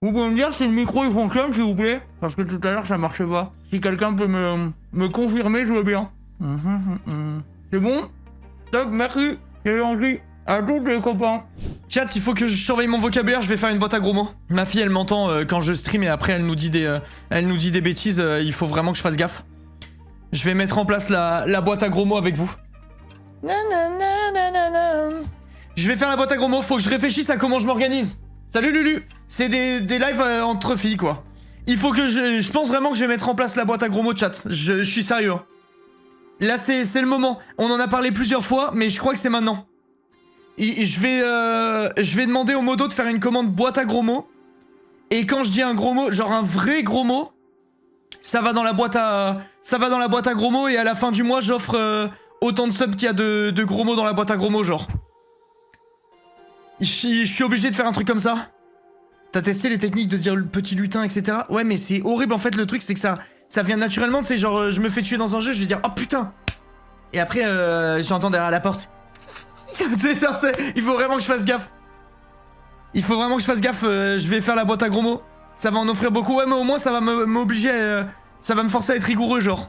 Vous pouvez me dire si le micro il fonctionne, s'il vous plaît? Parce que tout à l'heure ça marchait pas. Si quelqu'un peut me confirmer, je veux bien. C'est bon? Top, merci. C'est gentil. À tous les copains. Chat, il faut que je surveille mon vocabulaire, je vais faire une boîte à gros mots. Ma fille, elle m'entend quand je stream et après elle nous dit des bêtises, il faut vraiment que je fasse gaffe. Je vais mettre en place la boîte à gros mots avec vous. Je vais faire la boîte à gros mots, faut que je réfléchisse à comment je m'organise. Salut Lulu. C'est des lives entre filles, quoi. Il faut que je pense vraiment que je vais mettre en place la boîte à gros mots, chat. Je suis sérieux. Là, c'est le moment. On en a parlé plusieurs fois, mais je crois que c'est maintenant. Je vais demander au modo de faire une commande boîte à gros mots. Et quand je dis un gros mot, genre un vrai gros mot, ça va dans la boîte à gros mots et à la fin du mois, j'offre autant de subs qu'il y a de gros mots dans la boîte à gros mots, genre. Je suis obligé de faire un truc comme ça. T'as testé les techniques de dire le petit lutin, etc. Ouais, mais c'est horrible en fait. Le truc, c'est que ça vient naturellement. Tu sais, genre, je me fais tuer dans un jeu, je vais dire oh putain. Et après, j'entends derrière la porte. Tu sais, il faut vraiment que je fasse gaffe. Il faut vraiment que je fasse gaffe. Je vais faire la boîte à gros mots. Ça va en offrir beaucoup. Ouais, mais au moins, ça va m'obliger. Ça va me forcer à être rigoureux, genre.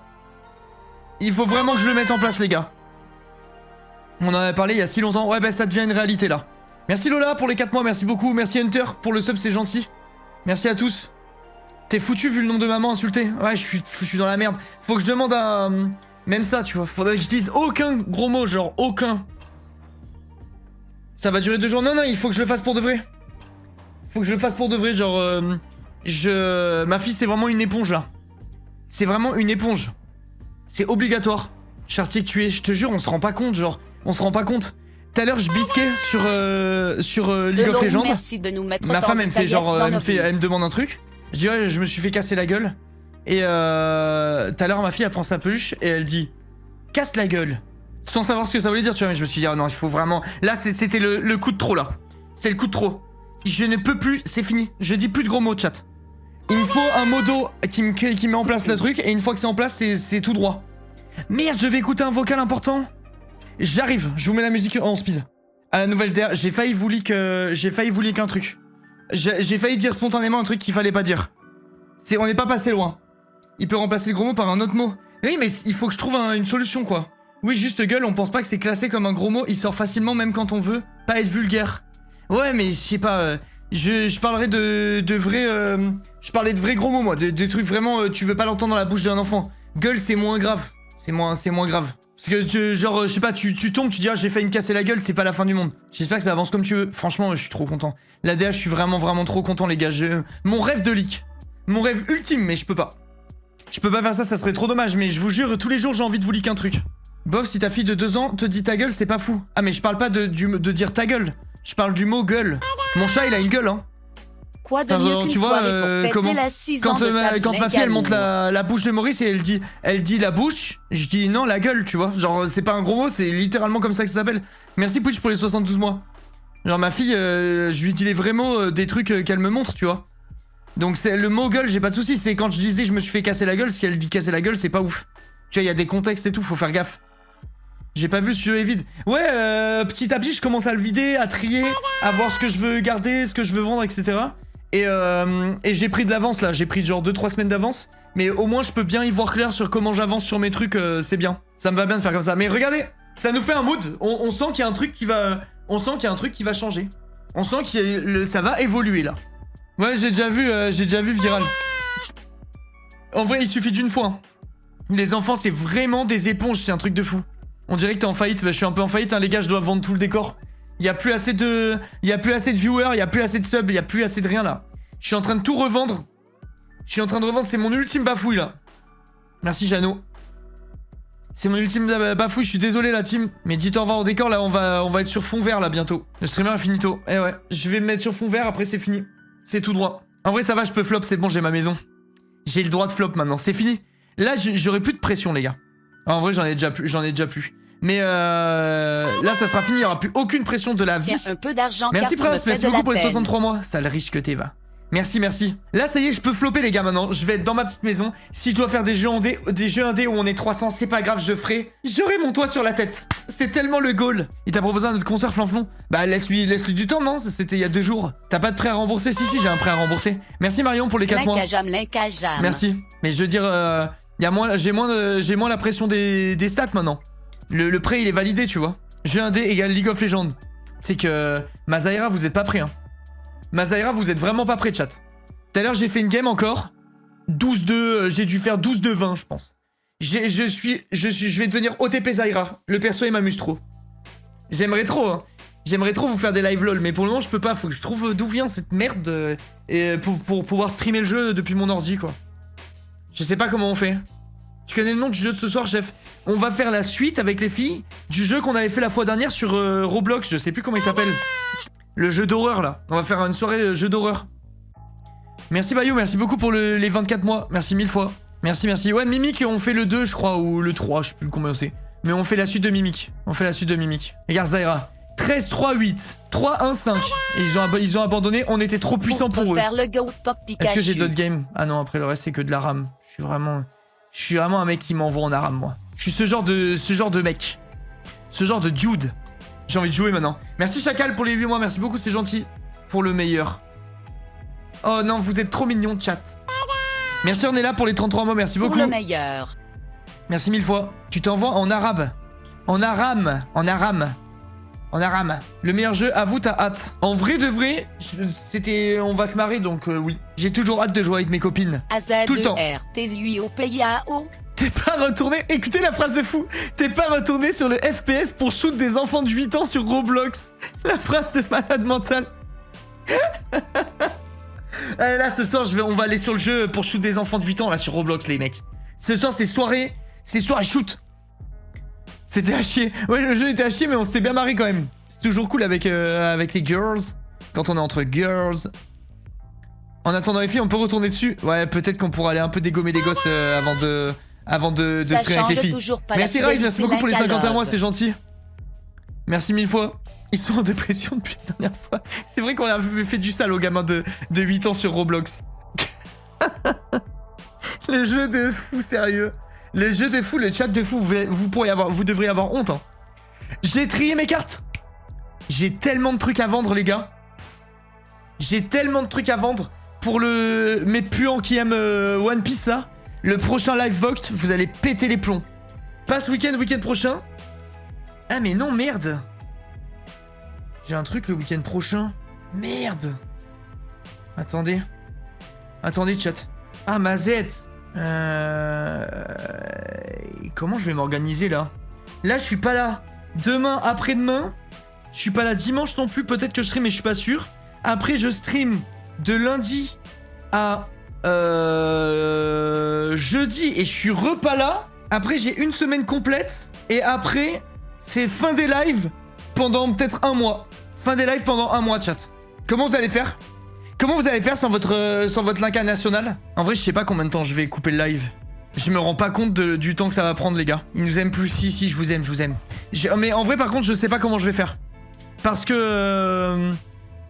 Il faut vraiment que je le mette en place, les gars. On en avait parlé il y a si longtemps. Ouais, bah, ça devient une réalité là. Merci Lola pour les 4 mois, merci beaucoup. Merci Hunter pour le sub, c'est gentil. Merci à tous. T'es foutu vu le nombre de mamans insultées. Ouais, je suis dans la merde. Faut que je demande à... Même ça, tu vois. Faudrait que je dise aucun gros mot, genre aucun. Ça va durer 2 jours. Non, non, il faut que je le fasse pour de vrai. Faut que je le fasse pour de vrai, genre... Ma fille, c'est vraiment une éponge, là. C'est vraiment une éponge. C'est obligatoire. Chartier que tu es, je te jure, on se rend pas compte, genre. On se rend pas compte. Tout à l'heure, je bisquais sur League of Legends. Ma femme, elle me fait genre, elle me demande un truc. Je dis ouais, je me suis fait casser la gueule. Et tout à l'heure, ma fille, elle prend sa peluche et elle dit casse la gueule. Sans savoir ce que ça voulait dire, tu vois. Mais je me suis dit oh non, il faut vraiment. Là, c'était le coup de trop là. C'est le coup de trop. Je ne peux plus, c'est fini. Je dis plus de gros mots, chat. Il me faut un modo qui met en place le truc et une fois que c'est en place, c'est tout droit. Merde, je vais écouter un vocal important. J'arrive, je vous mets la musique en speed. À la nouvelle DA, j'ai failli vous leak un truc. J'ai failli dire spontanément un truc qu'il fallait pas dire. On n'est pas passé loin. Il peut remplacer le gros mot par un autre mot. Oui, mais il faut que je trouve une solution, quoi. Oui, juste gueule, on pense pas que c'est classé comme un gros mot, il sort facilement même quand on veut pas être vulgaire. Ouais, mais je sais pas, je parlerai de vrais... je parlais de vrais gros mots, moi, de trucs vraiment, tu veux pas l'entendre dans la bouche d'un enfant. Gueule, c'est moins grave. C'est moins grave. Parce que genre, je sais pas, tu tombes, tu dis ah j'ai failli me casser la gueule, c'est pas la fin du monde. J'espère que ça avance comme tu veux. Franchement, je suis trop content. La DH, je suis vraiment trop content, les gars. Mon rêve de leak. Mon rêve ultime, mais je peux pas. Je peux pas faire ça, ça serait trop dommage, mais je vous jure, tous les jours j'ai envie de vous leak un truc. Bof, si ta fille de 2 ans te dit ta gueule, c'est pas fou. Ah mais je parle pas de dire ta gueule. Je parle du mot gueule. Mon chat, il a une gueule, hein. Quoi de mieux qu'une tu vois, soirée pour fêter la 6 ans de quand ma fille elle monte la bouche de Maurice et elle dit la bouche, je dis non la gueule, tu vois. Genre c'est pas un gros mot, c'est littéralement comme ça que ça s'appelle. Merci Pouch pour les 72 mois. Genre ma fille, je lui dis les vrais mots des trucs qu'elle me montre, tu vois. Donc c'est le mot gueule, j'ai pas de soucis. C'est quand je disais je me suis fait casser la gueule, si elle dit casser la gueule, c'est pas ouf. Tu vois, il y a des contextes et tout, faut faire gaffe. J'ai pas vu ce jeu est vide. Ouais, petit à petit, je commence à le vider, à trier, à voir ce que je veux garder, ce que je veux vendre, etc. Et j'ai pris de l'avance là, j'ai pris genre 2-3 semaines d'avance. Mais au moins je peux bien y voir clair sur comment j'avance sur mes trucs, c'est bien. Ça me va bien de faire comme ça. Mais regardez, ça nous fait un mood. On sent qu'il y a un truc qui va. On sent qu'il y a un truc qui va changer. On sent que ça va évoluer là. Ouais, j'ai déjà vu Viral. En vrai, il suffit d'une fois. Hein. Les enfants, c'est vraiment des éponges, c'est un truc de fou. On dirait que t'es en faillite, bah, je suis un peu en faillite, hein, les gars, je dois vendre tout le décor. Il y a plus assez de viewers, il y a plus assez de subs, il y a plus assez de rien là. Je suis en train de tout revendre. C'est mon ultime bafouille là. Merci Jeannot. C'est mon ultime bafouille, je suis désolé la team. Mais dites au revoir au décor là, on va être sur fond vert là bientôt. Le streamer est finito. Eh ouais, je vais me mettre sur fond vert, après c'est fini. C'est tout droit. En vrai ça va, je peux flop, c'est bon, j'ai ma maison. J'ai le droit de flop maintenant, c'est fini. Là j'aurai plus de pression les gars. En vrai j'en ai déjà plus. Mais là ça sera fini, il n'y aura plus aucune pression de la vie. Tiens, un peu d'argent. Merci Prince, merci beaucoup pour les 63 mois. Sale riche que t'es, va. Merci, merci. Là, ça y est, je peux flopper, les gars, maintenant. Je vais être dans ma petite maison. Si je dois faire des jeux indés où on est 300, c'est pas grave, je ferai. J'aurai mon toit sur la tête. C'est tellement le goal. Il t'a proposé un autre concert, Flanflon? Bah, laisse-lui du temps, non? C'était il y a 2 jours. T'as pas de prêt à rembourser? Si, j'ai un prêt à rembourser. Merci, Marion, pour les 4 mois. Linkajam. Merci. Mais je veux dire, j'ai moins la pression des stats, maintenant. Le prêt, il est validé, tu vois. Jeu indé égale League of Legends. C'est que... Mazaira, vous êtes pas prêt, hein. Mazaira, vous êtes vraiment pas prêt, chat. Tout à l'heure, j'ai fait une game encore. 12-2, j'ai dû faire 12-2-20, je pense. Je vais devenir OTP Zaira. Le perso, il m'amuse trop. J'aimerais trop, hein. J'aimerais trop vous faire des live lol, mais pour le moment, je peux pas. Faut que je trouve d'où vient cette merde pour pouvoir streamer le jeu depuis mon ordi, quoi. Je sais pas comment on fait. Tu connais le nom du jeu de ce soir, chef? On va faire la suite avec les filles du jeu qu'on avait fait la fois dernière sur Roblox. Je sais plus comment il s'appelle. Le jeu d'horreur, là. On va faire une soirée jeu d'horreur. Merci, Bayou. Merci beaucoup pour les 24 mois. Merci 1000 fois. Merci, merci. Ouais, Mimic, on fait le 2, je crois, ou le 3. Je sais plus combien c'est. Mais on fait la suite de Mimic. Regarde, Zaira. 13, 3, 8. 3, 1, 5. Et ils ont abandonné. On était trop puissants pour eux. Est-ce que j'ai d'autres games? Ah non, après le reste, c'est que de la RAM. Je suis vraiment un mec qui m'envoie en aram, moi. Je suis ce genre de mec. Ce genre de dude. J'ai envie de jouer maintenant. Merci Chacal pour les 8 mois, merci beaucoup, c'est gentil. Pour le meilleur. Oh non, vous êtes trop mignons, chat. Merci Ornella pour les 33 mois, merci beaucoup. Pour le meilleur. Merci 1000 fois. Tu t'envoies en arabe. En aram. Le meilleur jeu, avoue t'as hâte. En vrai de vrai, on va se marrer donc oui. J'ai toujours hâte de jouer avec mes copines. Tout le temps. T'es pas retourné... Écoutez la phrase de fou. T'es pas retourné sur le FPS pour shoot des enfants de 8 ans sur Roblox. La phrase de malade mental. Allez, là, ce soir, on va aller sur le jeu pour shoot des enfants de 8 ans, là, sur Roblox, les mecs. Ce soir, c'est soirée shoot. C'était à chier. Ouais, le jeu était à chier, mais on s'était bien marré quand même. C'est toujours cool avec les girls. Quand on est entre girls. En attendant les filles, on peut retourner dessus. Ouais, peut-être qu'on pourra aller un peu dégommer les gosses avant de se streamer avec les filles. Merci Rise, merci beaucoup pour les 51 mois, c'est gentil. Merci 1000 fois. Ils sont en dépression depuis la dernière fois. C'est vrai qu'on avait fait du sale aux gamins de 8 ans sur Roblox. Le jeu de fou, sérieux. Le jeu de fou, le chat de fou, vous devriez avoir honte. Hein. J'ai trié mes cartes. J'ai tellement de trucs à vendre, les gars. J'ai tellement de trucs à vendre pour mes puants qui aiment One Piece, là. Le prochain live vote, vous allez péter les plombs. Pas ce week-end prochain. Ah mais non, merde. J'ai un truc le week-end prochain. Merde. Attendez, chat. Ah, Mazette. Comment je vais m'organiser, là? Là, je suis pas là. Demain, après-demain. Je suis pas là dimanche non plus. Peut-être que je stream, mais je suis pas sûr. Après, je stream de lundi à... jeudi et je suis repas là. Après j'ai une semaine complète. Et après c'est fin des lives pendant peut-être un mois. Fin des lives pendant un mois, chat. Comment vous allez faire? Comment vous allez faire sans votre link national? En vrai je sais pas combien de temps je vais couper le live. Je me rends pas compte du temps que ça va prendre, les gars. Ils nous aiment plus. Si je vous aime. Mais en vrai par contre je sais pas comment je vais faire. Parce que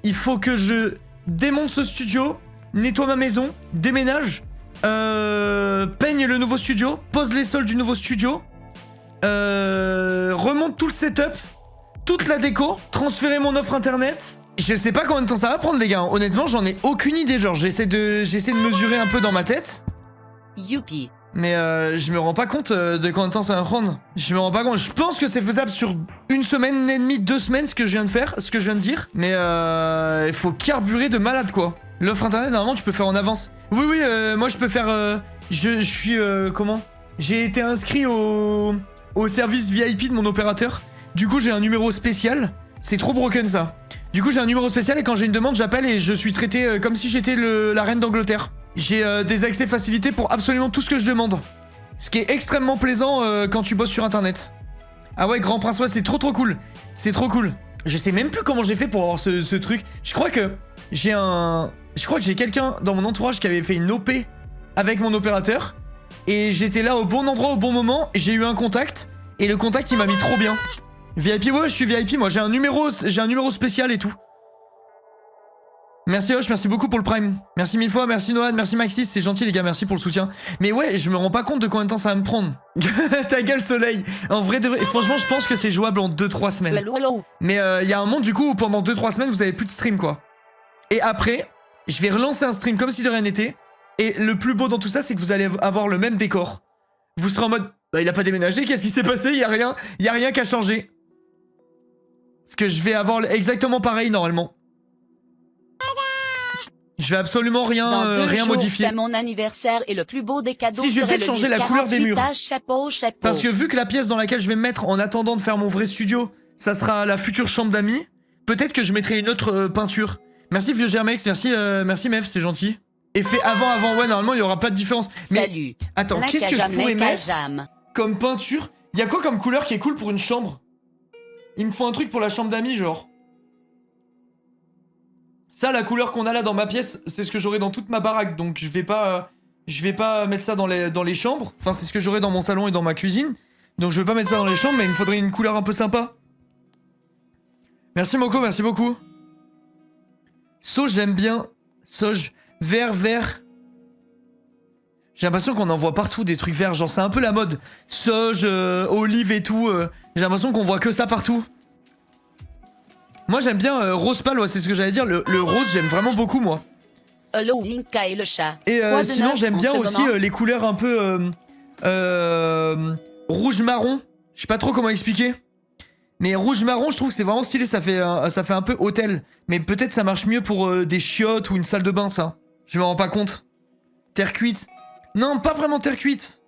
il faut que je démonte ce studio, nettoie ma maison, déménage, peigne le nouveau studio, pose les sols du nouveau studio, remonte tout le setup, toute la déco, transférer mon offre internet. Je sais pas combien de temps ça va prendre, les gars. Honnêtement, j'en ai aucune idée. Genre, j'essaie de mesurer un peu dans ma tête. Youpi. Mais je me rends pas compte de combien de temps ça va prendre. Je me rends pas compte. Je pense que c'est faisable sur une semaine et demie, 2 semaines, ce que je viens de faire, ce que je viens de dire. Mais il faut carburer de malade, quoi. L'offre internet, normalement, tu peux faire en avance. Oui, moi, je peux faire... je suis... comment? J'ai été inscrit au service VIP de mon opérateur. Du coup, j'ai un numéro spécial. C'est trop broken, ça. Du coup, j'ai un numéro spécial et quand j'ai une demande, j'appelle et je suis traité comme si j'étais la reine d'Angleterre. J'ai des accès facilités pour absolument tout ce que je demande. Ce qui est extrêmement plaisant quand tu bosses sur internet. Ah ouais, Grand Prince, ouais, c'est trop cool. C'est trop cool. Je sais même plus comment j'ai fait pour avoir ce truc. Je crois que j'ai quelqu'un dans mon entourage qui avait fait une OP avec mon opérateur. Et j'étais là au bon endroit au bon moment. J'ai eu un contact. Et le contact, il m'a mis trop bien. VIP, ouais, je suis VIP, moi. J'ai un numéro spécial et tout. Merci Hoche, merci beaucoup pour le prime. Merci mille fois, merci Noad, merci Maxis, c'est gentil les gars, merci pour le soutien. Mais ouais, je me rends pas compte de combien de temps ça va me prendre. Ta gueule Soleil. En vrai, franchement, je pense que c'est jouable en 2-3 semaines. Mais il y a un monde du coup où pendant 2-3 semaines, vous avez plus de stream quoi. Et après, je vais relancer un stream comme si de rien n'était. Et le plus beau dans tout ça, c'est que vous allez avoir le même décor. Vous serez en mode, bah il a pas déménagé, qu'est-ce qui s'est passé? Il y a rien qui a changé. Parce que je vais avoir exactement pareil normalement. Je vais absolument rien modifier. C'est mon anniversaire et le plus beau des cadeaux. Si, je vais peut-être changer la couleur des murs. Chapeau. Parce que vu que la pièce dans laquelle je vais me mettre en attendant de faire mon vrai studio, ça sera la future chambre d'amis, peut-être que je mettrai une autre peinture. Merci Vieux Germex, merci Mev, c'est gentil. Et fait avant, ouais, normalement il y aura pas de différence. Mais salut. attends, qu'est-ce que je pourrais mettre comme peinture? Il y a quoi comme couleur qui est cool pour une chambre? Il me faut un truc pour la chambre d'amis, genre. Ça, la couleur qu'on a là dans ma pièce, c'est ce que j'aurai dans toute ma baraque. Donc je vais pas mettre ça dans les chambres. Enfin, c'est ce que j'aurai dans mon salon et dans ma cuisine. Donc je vais pas mettre ça dans les chambres, mais il me faudrait une couleur un peu sympa. Merci Moko, merci beaucoup. Sauge, j'aime bien. Sauge, vert. J'ai l'impression qu'on en voit partout des trucs verts. Genre, c'est un peu la mode. Sauge, olive et tout. J'ai l'impression qu'on voit que ça partout. Moi j'aime bien rose pâle, ouais, c'est ce que j'allais dire, le rose j'aime vraiment beaucoup moi. Hello Linka et le chat. Et sinon j'aime bien aussi les couleurs un peu rouge-marron, je sais pas trop comment expliquer. Mais rouge-marron je trouve que c'est vraiment stylé, ça fait un peu hôtel. Mais peut-être ça marche mieux pour des chiottes ou une salle de bain ça. Je me rends pas compte. Terre cuite. Non pas vraiment terre cuite.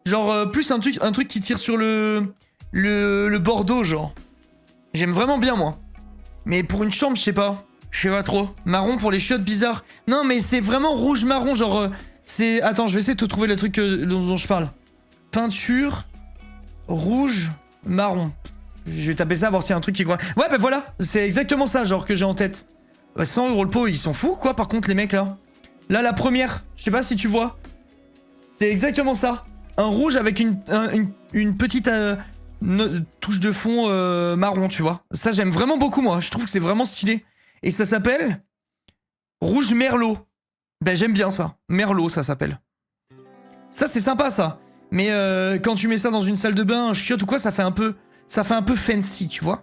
Genre plus un truc qui tire sur le bordeaux genre. J'aime vraiment bien moi. Mais pour une chambre, je sais pas trop. Marron pour les chiottes bizarres. Non, mais c'est vraiment rouge-marron, genre... c'est... Attends, je vais essayer de te trouver le truc dont je parle. Peinture... rouge-marron. Je vais taper ça, voir s'il y a un truc qui... Ouais, bah voilà. C'est exactement ça, genre, que j'ai en tête. 100 € le pot, ils sont fous, quoi, par contre, les mecs, là. Là, la première. Je sais pas si tu vois. C'est exactement ça. Un rouge avec une petite... touche de fond marron, tu vois. Ça, j'aime vraiment beaucoup, moi. Je trouve que c'est vraiment stylé. Et ça s'appelle Rouge Merlot. Ben, j'aime bien ça. Merlot, ça s'appelle. Ça, c'est sympa, ça. Mais quand tu mets ça dans une salle de bain, un chiotte ou quoi, ça fait un peu fancy, tu vois.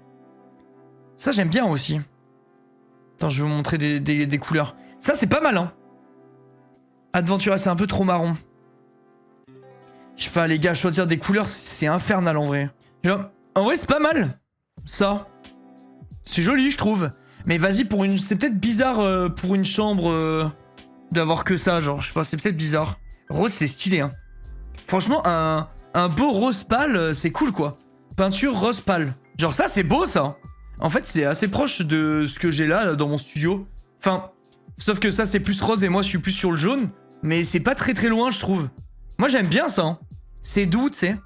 Ça, j'aime bien aussi. Attends, je vais vous montrer des couleurs. Ça, c'est pas mal, hein. Adventura, c'est un peu trop marron. Je sais pas, les gars, choisir des couleurs, c'est infernal, en vrai. Genre, en vrai, c'est pas mal. Ça. C'est joli, je trouve. Mais vas-y, pour une... c'est peut-être bizarre pour une chambre d'avoir que ça, genre, je sais pas, c'est peut-être bizarre. Rose, c'est stylé, hein. Franchement, un beau rose pâle, c'est cool, quoi. Peinture rose pâle. Genre, ça, c'est beau, ça. En fait, c'est assez proche de ce que j'ai là, dans mon studio. Enfin, sauf que ça, c'est plus rose et moi, je suis plus sur le jaune. Mais c'est pas très loin, je trouve. Moi, j'aime bien ça, hein. C'est doux, tu sais.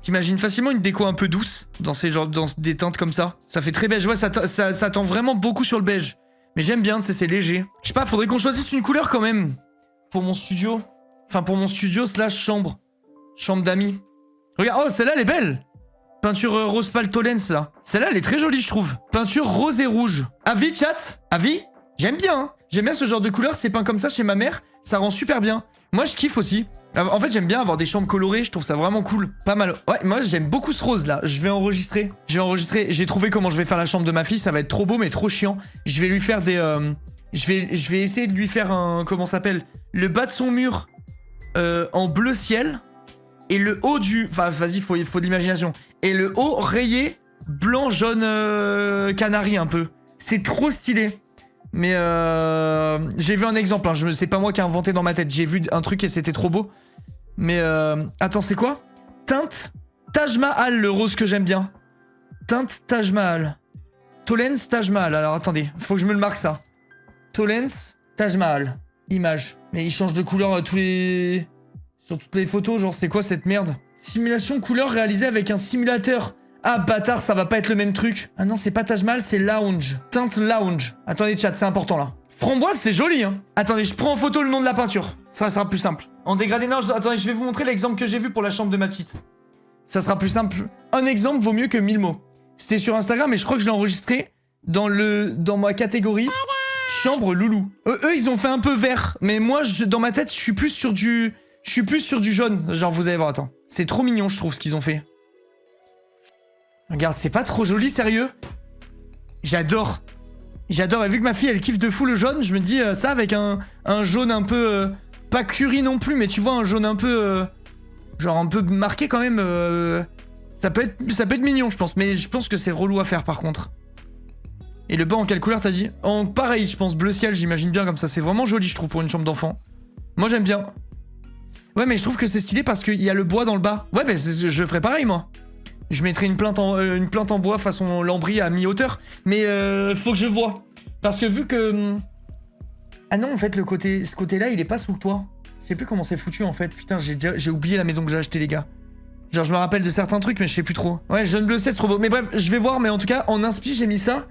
T'imagines facilement une déco un peu douce dans des teintes comme ça. Ça fait très beige. Ouais, ça tend vraiment beaucoup sur le beige. Mais j'aime bien, tu sais, c'est léger. Je sais pas, faudrait qu'on choisisse une couleur quand même. Pour mon studio. Enfin, pour mon studio / chambre. Chambre d'amis. Regarde, oh, celle-là, elle est belle. Peinture rose pâle Tolens, là. Celle-là, elle est très jolie, je trouve. Peinture rose et rouge. Avis, chat? Avis? J'aime bien, hein. J'aime bien ce genre de couleur. C'est peint comme ça chez ma mère. Ça rend super bien. Moi, je kiffe aussi. En fait, j'aime bien avoir des chambres colorées, je trouve ça vraiment cool. Pas mal. Ouais, moi, j'aime beaucoup ce rose, là. Je vais enregistrer. J'ai trouvé comment je vais faire la chambre de ma fille. Ça va être trop beau, mais trop chiant. Je vais lui faire des... Je vais essayer de lui faire un... Comment ça s'appelle? Le bas de son mur en bleu ciel. Et le haut du... Enfin, vas-y, faut de l'imagination. Et le haut rayé blanc, jaune, canari, un peu. C'est trop stylé. Mais j'ai vu un exemple, hein. C'est pas moi qui ai inventé dans ma tête. J'ai vu un truc et c'était trop beau. Mais attends, c'est quoi? Teinte Taj Mahal, le rose que j'aime bien. Teinte Taj Mahal. Tolens Taj Mahal. Alors attendez, faut que je me le marque ça. Tolens Taj Mahal. Image. Mais il change de couleur sur toutes les photos. Genre, c'est quoi cette merde? Simulation couleur réalisée avec un simulateur. Ah bâtard, ça va pas être le même truc. Ah non, c'est pas Taj Mahal, c'est Lounge. Teinte Lounge. Attendez chat, c'est important là. Framboise, c'est joli, hein. Attendez, je prends en photo le nom de la peinture. Ça sera plus simple. En dégradé, non, attendez, je vais vous montrer l'exemple que j'ai vu pour la chambre de ma petite. Ça sera plus simple. Un exemple vaut mieux que 1000 mots. C'était sur Instagram et je crois que je l'ai enregistré dans ma catégorie Chambre loulou. Eux, ils ont fait un peu vert. Mais moi, dans ma tête, je suis plus sur du jaune. Genre, vous allez voir, attends. C'est trop mignon, je trouve, ce qu'ils ont fait. Regarde, c'est pas trop joli, sérieux? J'adore. J'adore. Et vu que ma fille, elle kiffe de fou le jaune, je me dis, ça, avec un jaune un peu... pas curry non plus, mais tu vois, un jaune un peu... genre un peu marqué quand même. Ça peut être mignon, je pense. Mais je pense que c'est relou à faire, par contre. Et le banc en quelle couleur t'as dit? En pareil, je pense bleu ciel, j'imagine bien comme ça. C'est vraiment joli, je trouve, pour une chambre d'enfant. Moi, j'aime bien. Ouais, mais je trouve que c'est stylé parce qu'il y a le bois dans le bas. Ouais, bah, je ferais pareil, moi. Je mettrais une plinte en bois façon lambris à mi-hauteur. Mais faut que je vois. Parce que vu que... Ah non, en fait, ce côté-là, il est pas sous le toit. Je sais plus comment c'est foutu, en fait. Putain, j'ai oublié la maison que j'ai achetée, les gars. Genre, je me rappelle de certains trucs, mais je sais plus trop. Ouais, jaune bleu, c'est trop beau. Mais bref, je vais voir, mais en tout cas, en inspi, j'ai mis ça.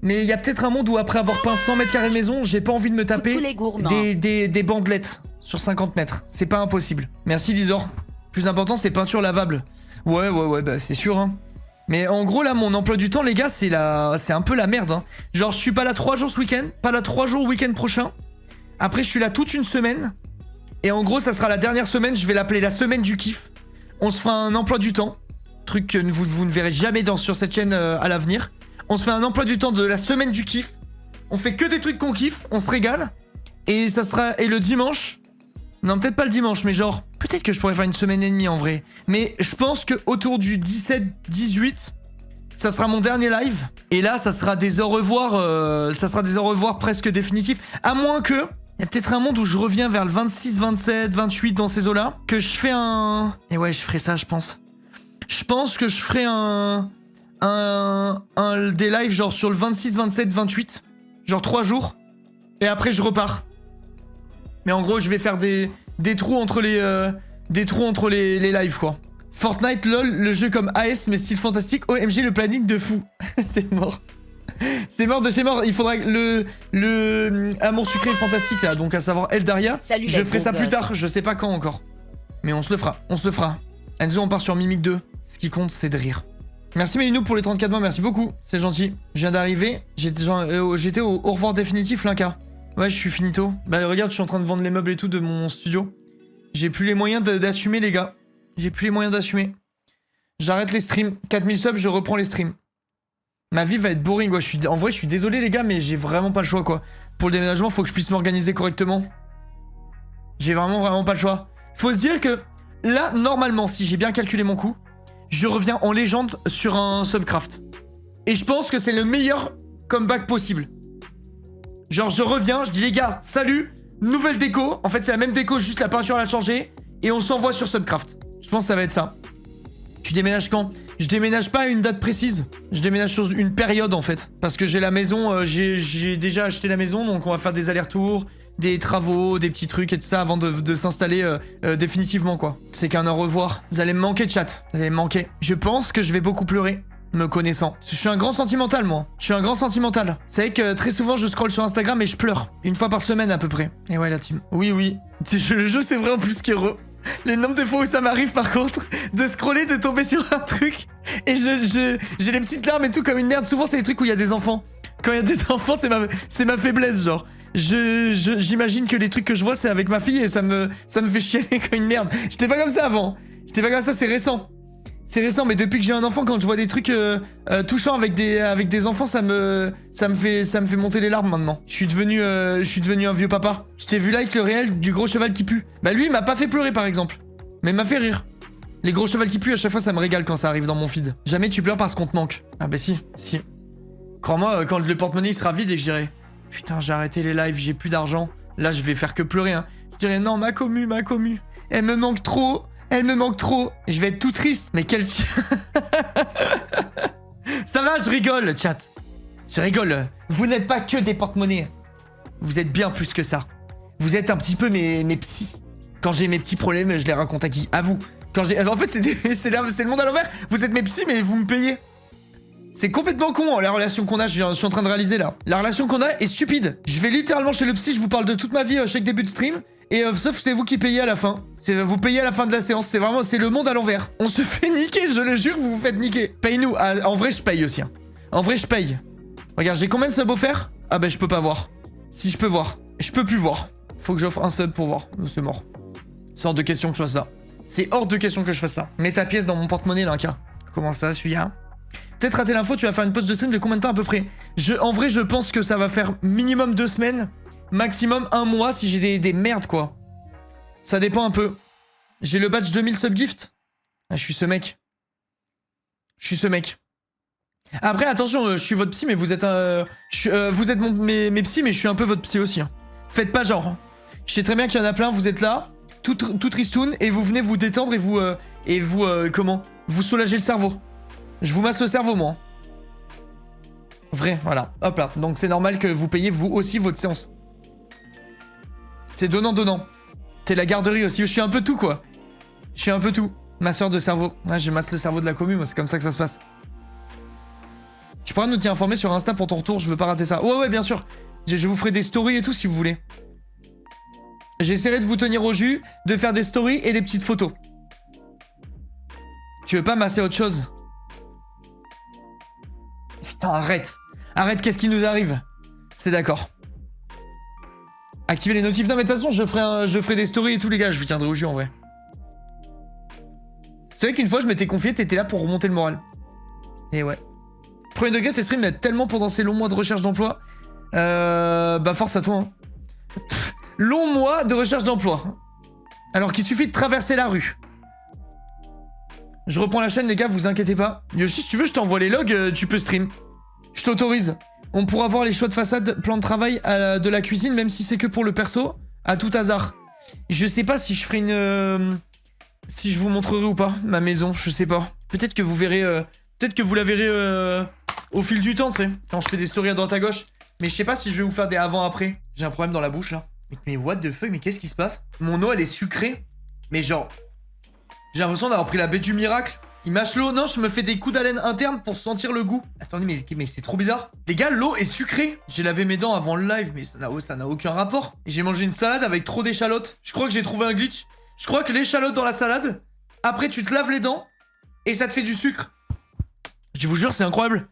Mais il y a peut-être un monde où après avoir peint 100 mètres carrés de maison, j'ai pas envie de me taper des bandelettes sur 50 mètres. C'est pas impossible. Merci Lisor. Plus important, c'est peinture lavable. Ouais, bah c'est sûr, hein. Mais en gros, là, mon emploi du temps, les gars, c'est un peu la merde, hein. Genre, je suis pas là 3 jours ce week-end, pas là 3 jours week-end prochain. Après, je suis là toute une semaine. Et en gros, ça sera la dernière semaine, je vais l'appeler la semaine du kiff. On se fera un emploi du temps. Truc que vous ne verrez jamais sur cette chaîne à l'avenir. On se fait un emploi du temps de la semaine du kiff. On fait que des trucs qu'on kiffe, on se régale. Et ça sera... Et le dimanche... Non, peut-être pas le dimanche, mais genre... Peut-être que je pourrais faire une semaine et demie en vrai. Mais je pense que autour du 17-18, ça sera mon dernier live. Et là, ça sera des au revoir... ça sera des au revoir presque définitifs. À moins que... Il y a peut-être un monde où je reviens vers le 26, 27, 28 dans ces eaux-là. Que je fais un... Et ouais, je ferai ça, je pense. Je pense que je ferai des lives genre sur le 26, 27, 28. Genre 3 jours. Et après, je repars. Mais en gros, je vais faire des trous entre les lives, quoi. Fortnite, lol, le jeu comme AS, mais style fantastique. OMG, le planning de fou. C'est mort. C'est mort de chez mort. Il faudra le amour sucré fantastique, là. Donc, à savoir Eldaria. Salut, je ferai ça plus tard. Je sais pas quand encore. Mais on se le fera. On se le fera. Enzo, on part sur Mimic 2. Ce qui compte, c'est de rire. Merci Mélinou pour les 34 mois, merci beaucoup. C'est gentil. Je viens d'arriver. J'étais au revoir définitif, Linka. Ouais, je suis finito. Bah regarde, je suis en train de vendre les meubles et tout de mon studio. J'ai plus les moyens d'assumer, les gars. J'ai plus les moyens d'assumer. J'arrête les streams. 4000 subs, je reprends les streams. Ma vie va être boring, ouais. En vrai, je suis désolé, les gars, mais j'ai vraiment pas le choix, quoi. Pour le déménagement, faut que je puisse m'organiser correctement. J'ai vraiment pas le choix. Faut se dire que là, normalement, si j'ai bien calculé mon coût, je reviens en légende sur un Subcraft. Et je pense que c'est le meilleur comeback possible. Genre, je reviens, je dis les gars, salut, nouvelle déco. En fait, c'est la même déco, juste la peinture elle a changé. Et on s'envoie sur Subcraft. Je pense que ça va être ça. Tu déménages quand? Je déménage pas à une date précise. Je déménage sur une période, en fait. Parce que j'ai la maison, j'ai déjà acheté la maison, donc on va faire des allers-retours, des travaux, des petits trucs et tout ça avant de s'installer définitivement, quoi. C'est qu'un au revoir. Vous allez me manquer, chat. Vous allez me manquer. Je pense que je vais beaucoup pleurer, me connaissant. Je suis un grand sentimental, moi. Je suis un grand sentimental. Vous savez que très souvent, je scrolle sur Instagram et je pleure. Une fois par semaine, à peu près. Et ouais, la team. Oui. Le jeu, c'est vrai en plus qu'héros. Les nombres de fois où ça m'arrive, par contre, de scroller, de tomber sur un truc. Et j'ai les petites larmes et tout comme une merde. Souvent, c'est les trucs où il y a des enfants. Quand il y a des enfants, c'est ma faiblesse, genre. J'imagine que les trucs que je vois, c'est avec ma fille et ça me fait chialer comme une merde. J'étais pas comme ça avant. J'étais pas comme ça, c'est récent. C'est récent, mais depuis que j'ai un enfant, quand je vois des trucs touchants avec des enfants, ça me fait monter les larmes maintenant. Je suis devenu un vieux papa. Je t'ai vu là avec le réel du gros cheval qui pue. Bah lui, il m'a pas fait pleurer par exemple, mais il m'a fait rire. Les gros chevals qui puent, à chaque fois, ça me régale quand ça arrive dans mon feed. Jamais tu pleures parce qu'on te manque. Ah bah si. Crois-moi, quand le porte-monnaie il sera vide et que je dirai putain, j'ai arrêté les lives, j'ai plus d'argent. Là, je vais faire que pleurer, hein. Je dirais non, ma commu. Elle me manque trop. Je vais être tout triste. Mais quel... Ça va, je rigole, chat. Je rigole. Vous n'êtes pas que des porte-monnaies. Vous êtes bien plus que ça. Vous êtes un petit peu mes psys. Quand j'ai mes petits problèmes, je les raconte à qui? À vous. En fait, c'est le monde à l'envers. Vous êtes mes psys, mais vous me payez. C'est complètement con, la relation qu'on a, je suis en train de réaliser là. La relation qu'on a est stupide. Je vais littéralement chez le psy, je vous parle de toute ma vie chaque début de stream. Et sauf c'est vous qui payez à la fin. Vous payez à la fin de la séance, c'est le monde à l'envers. On se fait niquer, je le jure, vous vous faites niquer. Paye-nous, en vrai je paye aussi. Hein. En vrai je paye. Regarde, j'ai combien de subs offerts? Ah bah je peux pas voir. Si je peux voir. Je peux plus voir. Faut que j'offre un sub pour voir. C'est mort. C'est hors de question que je fasse ça. C'est hors de question que je fasse ça. Mets ta pièce dans mon porte-monnaie, Linka. Comment ça, celui-là? Peut-être rater l'info, tu vas faire une pause de stream de combien de temps à peu près? En vrai, je pense que ça va faire minimum 2 semaines. Maximum 1 mois si j'ai des merdes, quoi. Ça dépend un peu. J'ai le badge 2000 subgift. Ah, je suis ce mec. Je suis ce mec. Après, attention, je suis votre psy, mais vous êtes vous êtes mes psys, mais je suis un peu votre psy aussi. Hein. Faites pas genre. Je sais très bien qu'il y en a plein, vous êtes là, tout tristoun, et vous venez vous détendre et vous comment? Vous soulager le cerveau. Je vous masse le cerveau, moi. Vrai, voilà. Hop là. Donc c'est normal que vous payiez vous aussi votre séance. C'est donnant-donnant. T'es la garderie aussi. Je suis un peu tout, quoi. Je suis un peu tout. Masseur de cerveau. Ouais, je masse le cerveau de la commune, moi. C'est comme ça que ça se passe. Tu pourras nous tenir informé sur Insta pour ton retour. Je veux pas rater ça. Ouais, bien sûr. Je vous ferai des stories et tout, si vous voulez. J'essaierai de vous tenir au jus, de faire des stories et des petites photos. Tu veux pas masser autre chose? Putain, arrête. Arrête, qu'est-ce qui nous arrive? C'est d'accord. Activez les notifs. Non, mais de toute façon, je ferai des stories et tout, les gars. Je vous tiendrai au jus, en vrai. Vous savez qu'une fois, je m'étais confié, t'étais là pour remonter le moral. Et ouais. Premier degré, tes streams m'aident tellement pendant ces longs mois de recherche d'emploi. Bah, force à toi, hein. Long mois de recherche d'emploi. Alors qu'il suffit de traverser la rue. Je reprends la chaîne, les gars, vous inquiétez pas. Yoshi, si tu veux, je t'envoie les logs, tu peux stream. Je t'autorise. On pourra voir les choix de façade, plan de travail de la cuisine, même si c'est que pour le perso, à tout hasard. Je sais pas si je ferai une... si je vous montrerai ou pas, ma maison, je sais pas. Peut-être que vous verrez... peut-être que vous la verrez au fil du temps, tu sais, quand je fais des stories à droite à gauche. Mais je sais pas si je vais vous faire des avant-après. J'ai un problème dans la bouche, là. Mais what the fuck, mais qu'est-ce qui se passe? Mon eau, elle est sucrée. Mais genre... J'ai l'impression d'avoir pris la baie du miracle. Il mâche l'eau. Non, je me fais des coups d'haleine interne pour sentir le goût. Attendez, mais c'est trop bizarre. Les gars, l'eau est sucrée. J'ai lavé mes dents avant le live, mais ça n'a aucun rapport. Et j'ai mangé une salade avec trop d'échalotes. Je crois que j'ai trouvé un glitch. Je crois que l'échalote dans la salade, après tu te laves les dents et ça te fait du sucre. Je vous jure, c'est incroyable.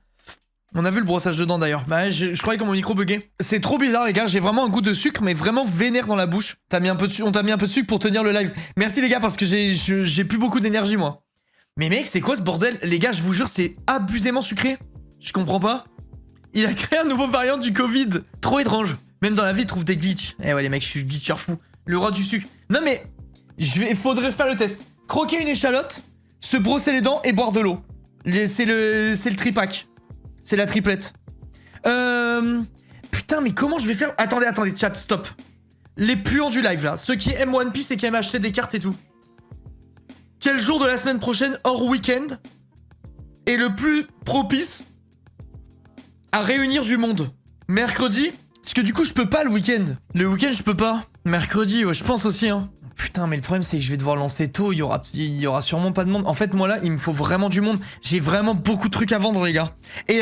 On a vu le brossage de dents d'ailleurs. Bah, je croyais que mon micro buguait. C'est trop bizarre, les gars. J'ai vraiment un goût de sucre, mais vraiment vénère dans la bouche. On t'a mis un peu de sucre pour tenir le live. Merci, les gars, parce que j'ai plus beaucoup d'énergie, moi. Mais mec, c'est quoi ce bordel? Les gars, je vous jure, c'est abusément sucré. Je comprends pas. Il a créé un nouveau variant du Covid. Trop étrange. Même dans la vie, il trouve des glitches. Eh ouais, les mecs, je suis glitcher fou. Le roi du sucre. Non, mais faudrait faire le test. Croquer une échalote, se brosser les dents et boire de l'eau. C'est le tripack. C'est la triplette. Putain, mais comment je vais faire? Attendez, chat, stop. Les puants du live, là. Ceux qui aiment One Piece et qui aiment acheter des cartes et tout. Quel jour de la semaine prochaine, hors week-end, est le plus propice à réunir du monde? Mercredi? Parce que du coup, je peux pas le week-end. Le week-end, je peux pas. Mercredi, ouais, je pense aussi, hein. Putain, mais le problème, c'est que je vais devoir lancer tôt. Il y aura sûrement pas de monde. En fait, moi, là, il me faut vraiment du monde. J'ai vraiment beaucoup de trucs à vendre, les gars. Et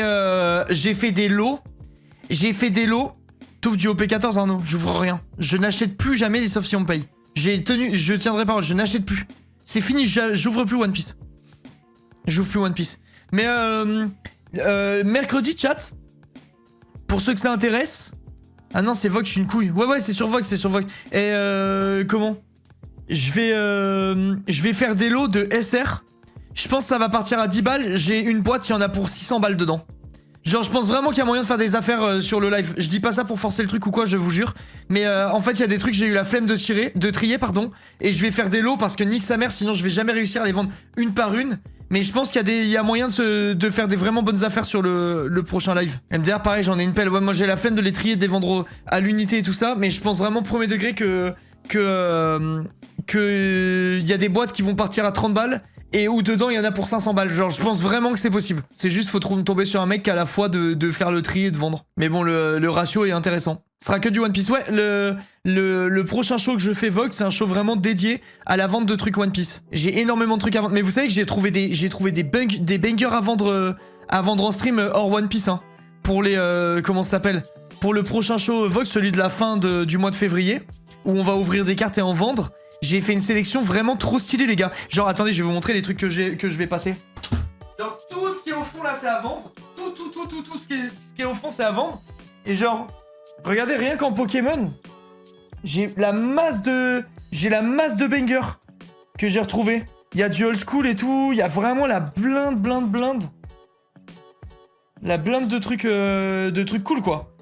j'ai fait des lots. Tout du OP14, Arnaud. J'ouvre rien. Je n'achète plus jamais, sauf si on me paye. Je tiendrai parole. Je n'achète plus. C'est fini. J'ouvre plus One Piece. J'ouvre plus One Piece. Mais mercredi, chat. Pour ceux que ça intéresse. Ah non, c'est Vogue, je suis une couille. Ouais, c'est sur Vogue, Et comment? Je vais faire des lots de SR. Je pense que ça va partir à 10 balles. J'ai une boîte, il y en a pour 600 balles dedans. Genre, je pense vraiment qu'il y a moyen de faire des affaires sur le live. Je dis pas ça pour forcer le truc ou quoi, je vous jure. Mais en fait, il y a des trucs, j'ai eu la flemme de trier, pardon. Et je vais faire des lots parce que nique sa mère, sinon je vais jamais réussir à les vendre une par une. Mais je pense qu'il y a moyen de faire des vraiment bonnes affaires sur le prochain live. MDR, pareil, j'en ai une pelle. Ouais, moi j'ai la flemme de les trier, de les vendre à l'unité et tout ça. Mais je pense vraiment premier degré que y a des boîtes qui vont partir à 30 balles et où dedans il y en a pour 500 balles. Genre, je pense vraiment que c'est possible. C'est juste, faut tomber sur un mec qui a la foi de faire le tri et de vendre. Mais bon, le ratio est intéressant. Ce sera que du One Piece. Ouais, le prochain show que je fais Vogue, c'est un show vraiment dédié à la vente de trucs One Piece. J'ai énormément de trucs à vendre. Mais vous savez que j'ai trouvé des bangers à vendre en stream hors One Piece, hein. Pour les... comment ça s'appelle? Pour le prochain show Vogue, celui de la fin du mois de février, où on va ouvrir des cartes et en vendre. J'ai fait une sélection vraiment trop stylée, les gars. Genre, attendez, je vais vous montrer les trucs que je vais passer. Genre, tout ce qui est au fond, là, c'est à vendre. Tout ce qui est au fond, c'est à vendre. Et genre, Regardez, rien qu'en Pokémon, j'ai la masse de bangers que j'ai retrouvé. Il y a du old school et tout, il y a vraiment la blinde. La blinde de trucs cool, quoi.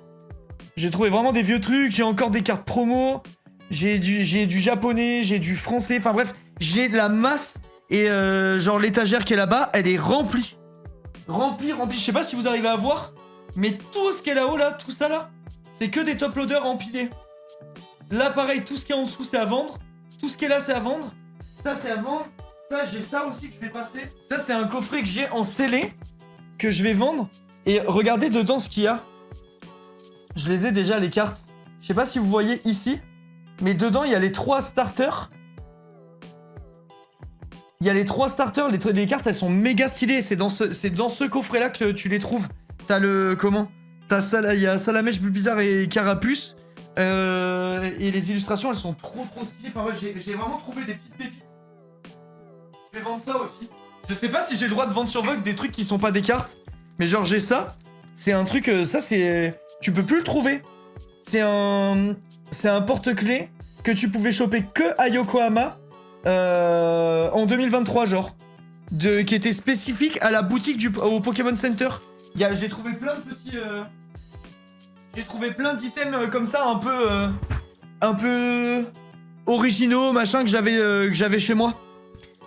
J'ai trouvé vraiment des vieux trucs, j'ai encore des cartes promo, j'ai du japonais, j'ai du français, enfin bref, j'ai de la masse. Et genre l'étagère qui est là-bas, elle est remplie. Remplie. Je sais pas si vous arrivez à voir, mais tout ce qui est là-haut, là, tout ça là, c'est que des top loaders empilés. Là, pareil, tout ce qui est en dessous, c'est à vendre. Tout ce qui est là, c'est à vendre. Ça, c'est à vendre. Ça, j'ai ça aussi que je vais passer. Ça, c'est un coffret que j'ai en scellé, que je vais vendre. Et regardez dedans ce qu'il y a. Je les ai déjà, les cartes. Je sais pas si vous voyez ici, mais dedans, il y a les 3 starters. Il y a les 3 starters, les cartes, elles sont méga stylées. C'est dans ce coffret-là que tu les trouves. T'as le... Comment ? Il y a Salamèche, Bulbizarre et Carapuce. Et les illustrations, elles sont trop stylées. Enfin, ouais, j'ai vraiment trouvé des petites pépites. Je vais vendre ça aussi. Je sais pas si j'ai le droit de vendre sur Vogue des trucs qui sont pas des cartes. Mais genre, j'ai ça. C'est un truc... ça, c'est... Tu peux plus le trouver. C'est un porte-clés que tu pouvais choper que à Yokohama en 2023, genre. Qui était spécifique à la boutique au Pokémon Center. J'ai trouvé plein de petits... J'ai trouvé plein d'items comme ça, un peu originaux, machin, que j'avais chez moi.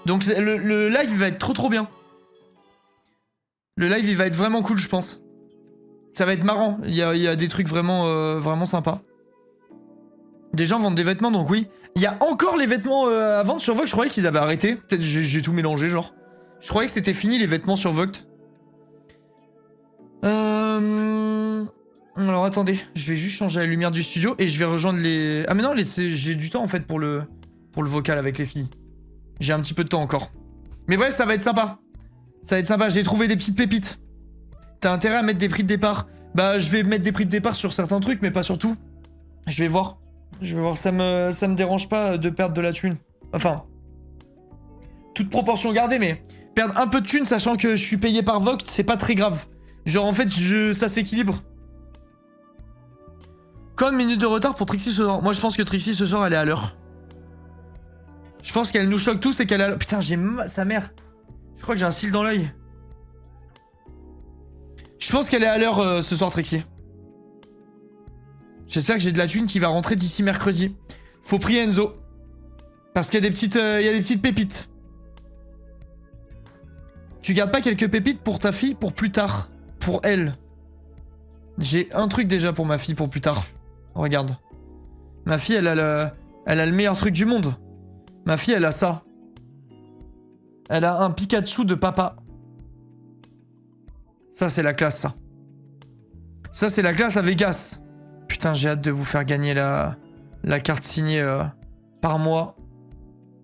Donc le live, il va être trop bien. Le live, il va être vraiment cool, je pense. Ça va être marrant. Il y a des trucs vraiment sympas. Des gens vendent des vêtements, donc oui. Il y a encore les vêtements à vendre sur Vogue. Je croyais qu'ils avaient arrêté. Peut-être j'ai tout mélangé, genre. Je croyais que c'était fini, les vêtements sur Vogue. Alors attendez, je vais juste changer la lumière du studio et je vais rejoindre les... Ah mais non, j'ai du temps en fait pour le vocal avec les filles. J'ai un petit peu de temps encore. Mais bref, ça va être sympa. Ça va être sympa, j'ai trouvé des petites pépites. T'as intérêt à mettre des prix de départ. Bah je vais mettre des prix de départ sur certains trucs, mais pas sur tout. Je vais voir. Ça me dérange pas de perdre de la thune. Enfin... Toute proportion gardée, mais... Perdre un peu de thune, sachant que je suis payé par Vogue, c'est pas très grave. Genre en fait, ça s'équilibre. Combien de minutes de retard pour Trixie ce soir? Moi je pense que Trixie ce soir elle est à l'heure. Je pense qu'elle nous choque tous et qu'elle a... Putain, j'ai sa mère. Je crois que j'ai un cil dans l'œil. Je pense qu'elle est à l'heure ce soir, Trixie. J'espère que j'ai de la thune qui va rentrer d'ici mercredi. Faut prier Enzo. Parce qu'il y a des petites pépites. Tu gardes pas quelques pépites pour ta fille pour plus tard? Pour elle. J'ai un truc déjà pour ma fille pour plus tard. Regarde. Ma fille, elle a le meilleur truc du monde. Ma fille, elle a ça. Elle a un Pikachu de papa. Ça, c'est la classe, ça. Ça, c'est la classe à Vegas. Putain, j'ai hâte de vous faire gagner la carte signée par moi